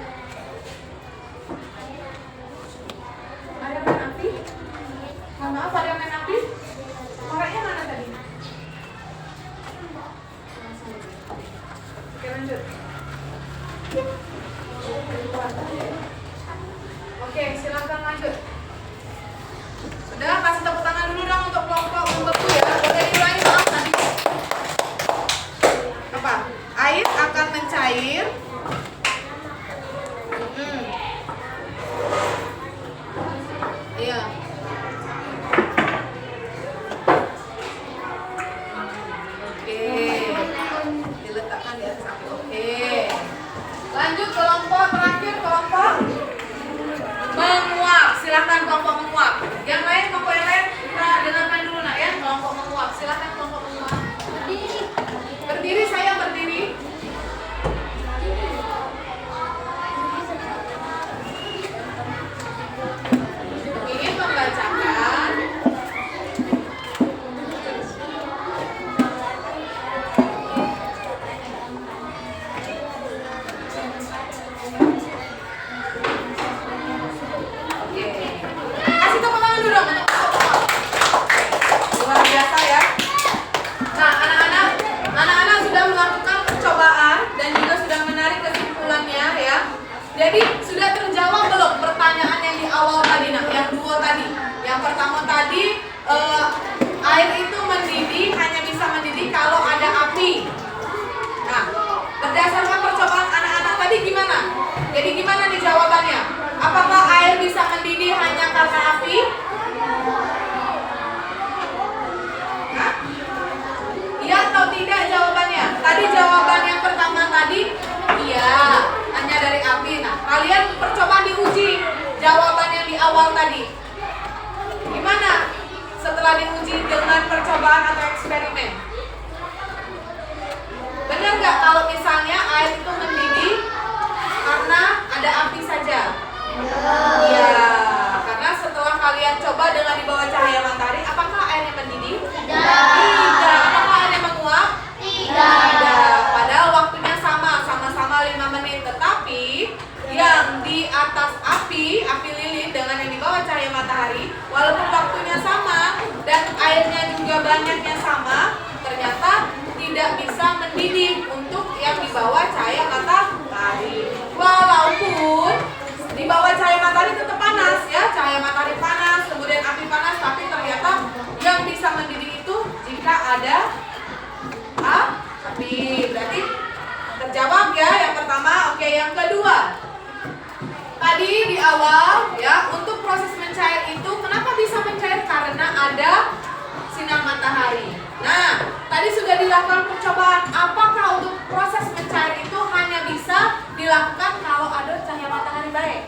Ada yang main api? Mohon maaf, ada yang main api? Koreknya mana tadi? Oke, lanjut. Oke, silakan lanjut. Sudah, kasih tepuk tangan dulu dong untuk kelompok membeku ya. Boleh diulangi, maaf tadi. Apa? Air akan mencair. Iya. Oke. Diletakkan di atas api. Oke. Lanjut kelompok terakhir, kelompok menguap. Silakan kelompok menguap. Yang lain, kelompok yang lain kita dengarkan dulu nak ya. Kelompok menguap. Silakan kelompok menguap. Berdiri, saya berdiri. Ingin membacakan kasih tepuk tangan dulu dong untuk percobaan atau eksperimen? Benar nggak kalau misalnya air itu mendidih karena ada api saja? Iya, karena setelah kalian coba dengan di bawah cahaya matahari, apakah airnya mendidih? Tidak. Apakah airnya menguap? Tidak. Padahal waktunya sama-sama 5 menit. Tetapi yang di atas api lilin dengan yang di bawah cahaya matahari, walaupun waktunya sama dan airnya juga banyaknya sama, ternyata tidak bisa mendidih untuk yang di bawah cahaya matahari. Walaupun di bawah cahaya matahari tetap panas ya, cahaya matahari panas, kemudian api panas, tapi ternyata yang bisa mendidih itu jika ada api. Berarti terjawab ya yang pertama. Oke, yang kedua. Tadi di awal ya, untuk proses mencair itu kenapa bisa mencair? Karena ada sinar matahari. Nah, tadi sudah dilakukan percobaan. Apakah untuk proses mencair itu hanya bisa dilakukan kalau ada cahaya matahari baik?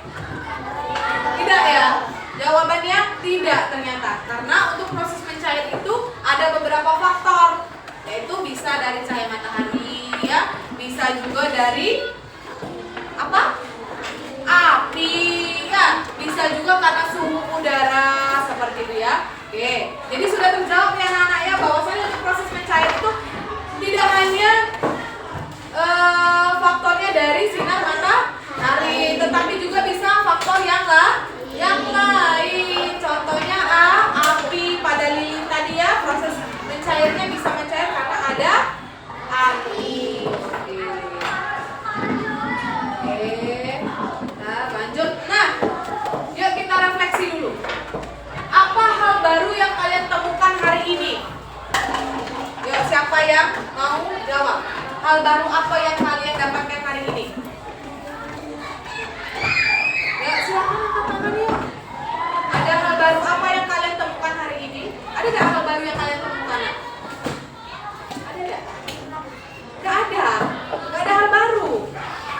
Tidak ya? Jawabannya tidak ternyata. Karena untuk proses mencair itu ada beberapa faktor. Yaitu bisa dari cahaya matahari ya, bisa juga dari apa? Api ya, bisa juga karena suhu udara seperti itu ya. Oke, jadi sudah terjawab ya anak-anak ya, bahwasanya untuk proses mencair itu tidak hanya faktornya dari sinar matahari, tetapi juga bisa faktor yang lain. Contohnya api pada lilin tadi ya, proses mencairnya bisa mencair karena ada api. Refleksi dulu. Apa hal baru yang kalian temukan hari ini? Yo, siapa yang mau jawab? Hal baru apa yang kalian dapatkan hari ini? Ya, silakan angkat tangan yuk. Ada hal baru apa yang kalian temukan hari ini? Ada nggak hal baru yang kalian temukan? Ada nggak? Nggak ada. Nggak ada hal baru.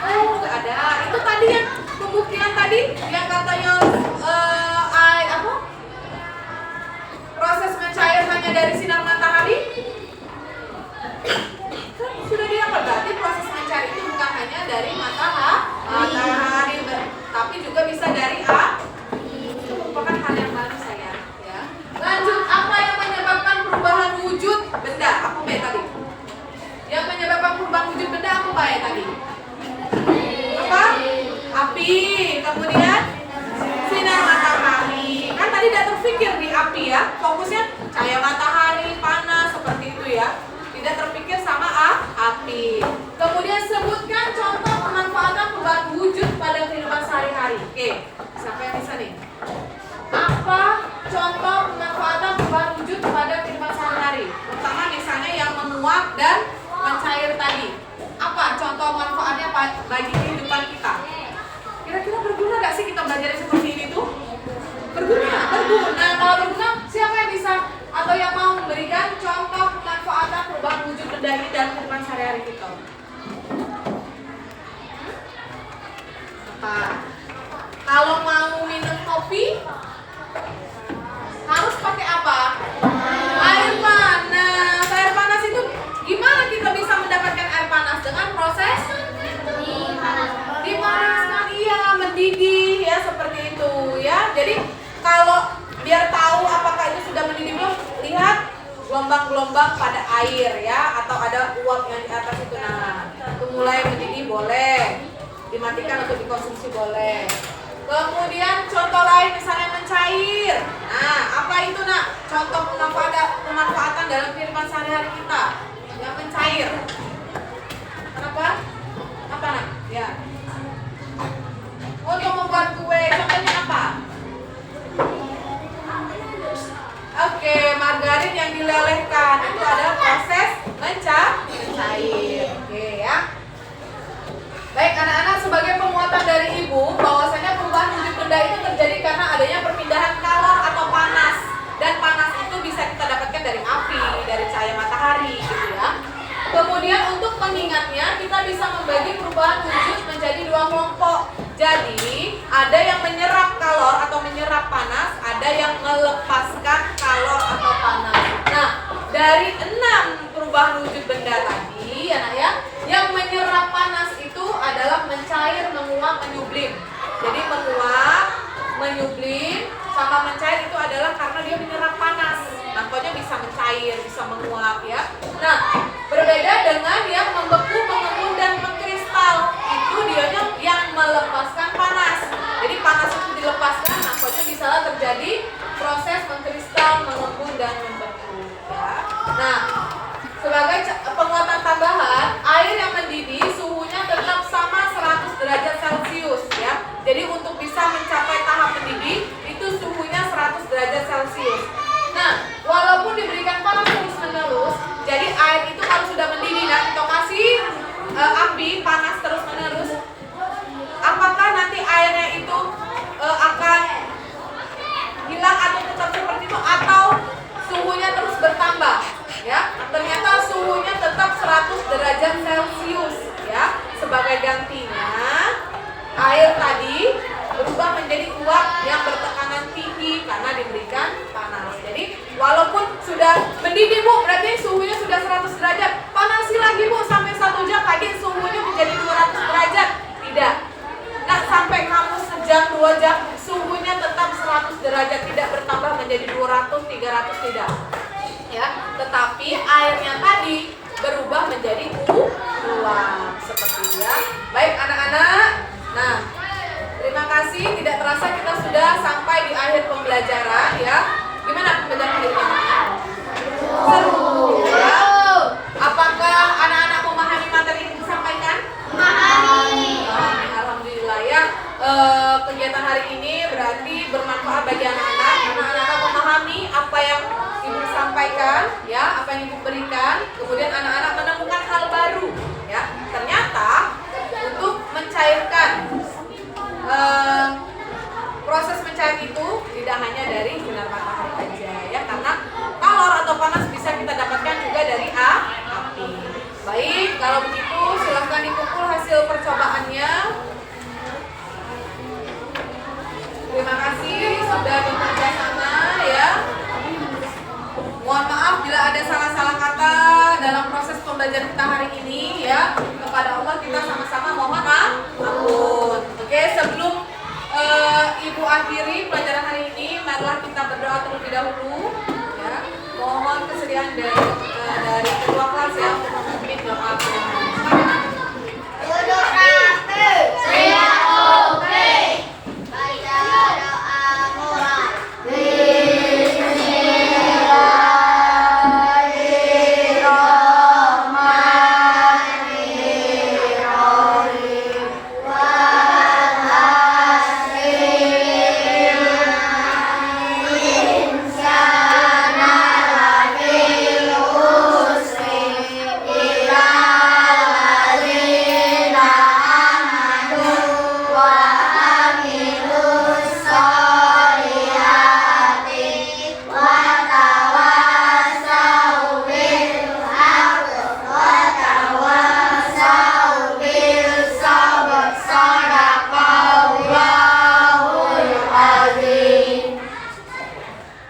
Oh, nggak ada. Itu tadi yang pembuktian tadi yang katanya proses mencair hanya dari sinar matahari. Kan sudah diapa, berarti proses mencair itu bukan hanya dari matahari, tapi juga bisa dari api. Itu merupakan hal yang baru sayang ya. Lanjut, apa yang menyebabkan perubahan wujud benda? Aku B tadi. Yang menyebabkan perubahan wujud benda aku B tadi. Apa? Api. Kemudian sinar matahari. Kan tadi tidak terpikir di api ya, fokusnya cahaya matahari, panas seperti itu ya. Tidak terpikir sama api. Kemudian sebutkan contoh pemanfaatan perubahan wujud pada kehidupan sehari-hari. Oke, siapa yang bisa nih? Apa contoh pemanfaatan perubahan wujud pada kehidupan sehari-hari? Pertama misalnya yang menguap dan mencair tadi. Apa contoh manfaatnya bagi kehidupan kita? Kira-kira berguna gak sih kita belajar seperti ini tuh? Berguna. Kalau berguna, siapa yang bisa atau yang mau memberikan contoh pemanfaatan perubahan wujud benda ini dalam kehidupan sehari-hari kita? Apa? Kalau mau minum kopi, harus pakai apa? Air panas. Air panas itu gimana kita bisa mendapatkan air panas? Dengan proses dipanaskan, iya, mendidih ya, seperti itu ya. Jadi kalau biar tahu apakah itu sudah mendidih belum, lihat gelombang-gelombang pada air ya, atau ada uap yang di atas itu. Nah, itu mulai mendidih boleh, dimatikan untuk dikonsumsi boleh. Kemudian contoh lain misalnya mencair. Nah, apa itu nak? Contoh pemanfaatan dalam kehidupan sehari-hari kita yang mencair. Kenapa? Apa nak? Ya. Untuk membuat kue, contohnya apa? Oke, margarin yang dilelehkan itu adalah proses mencair. Oke ya. Baik anak-anak, sebagai penguatan dari ibu bahwasanya perubahan wujud benda itu terjadi karena adanya perpindahan kalor atau panas. Dan panas itu bisa kita dapatkan dari api, dari cahaya matahari gitu ya. Kemudian untuk mengingatnya, kita bisa membagi perubahan wujud menjadi 2 kelompok. Jadi ada yang menyerap kalor atau menyerap panas, ada yang melepaskan kalor atau panas. Nah, dari 6 perubahan wujud benda tadi, anak ya, yang menyerap panas itu adalah mencair, menguap, menyublim. Jadi menguap, menyublim, sama mencair itu adalah karena dia menyerap panas. Nah, pokoknya bisa mencair, bisa menguap ya. Nah, berbeda dengan yang membeku, mengembun dan mengkristal. Itu dianya yang melepaskan panas. Jadi panas itu dilepaskan, nah pokoknya bisa terjadi proses mengkristal, mengembun dan membeku ya. Nah, sebagai penguatan tambahan, air yang mendidih suhunya tetap sama 100 derajat Celcius ya. Jadi untuk bisa mencapai tahap mendidih itu suhunya 100 derajat Celcius. Nah, walaupun diberikan panas terus-menerus, jadi air itu kalau sudah mendidih dan kita kasih api panas terus-menerus, apakah nanti airnya itu akan hilang atau tetap seperti itu atau suhunya terus bertambah? Ya, ternyata suhunya tetap 100 derajat Celcius ya. Sebagai gantinya, air tadi berubah menjadi uap yang bertekanan tinggi karena diberikan panas. Jadi walaupun sudah mendidih Bu, berarti suhunya sudah 100 derajat. Panasi lagi Bu sampai 1 jam lagi suhunya menjadi 200 derajat. Tidak. Nah, sampai kamu sejam 2 jam suhunya tetap 100 derajat, tidak bertambah menjadi 200, 300 tidak. Ya, tetapi airnya tadi berubah menjadi uap seperti ya. Baik anak-anak. Nah, terima kasih. Tidak terasa kita sudah sampai di akhir pembelajaran ya. Gimana pembelajaran hari ini? Seru ya. Apakah anak-anak memahami materi yang disampaikan? Memahami. Alhamdulillah ya. Kegiatan hari ini berarti bermanfaat bagi anak-anak. Anak-anak memahami apa yang Ibu sampaikan ya, apa yang Ibu berikan. Kemudian anak-anak menemukan hal baru ya. Ternyata untuk mencairkan proses mencair itu tidak hanya dari sinar matahari aja ya, karena kalor atau panas bisa kita dapatkan juga dari api. Baik, kalau begitu silahkan dikumpul hasil percobaannya. Terima kasih sudah bekerja sama ya. Mohon maaf bila ada salah-salah kata dalam proses pembelajaran kita hari ini ya. Kepada Allah kita sama-sama mohon ampun. Oke, sebelum Ibu akhiri pelajaran hari ini, marilah kita berdoa terlebih dahulu ya. Mohon kesediaan dari ketua kelas ya untuk memimpin doa.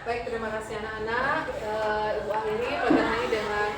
Baik, terima kasih anak-anak. Ibu akhiri pelajaran ini dengan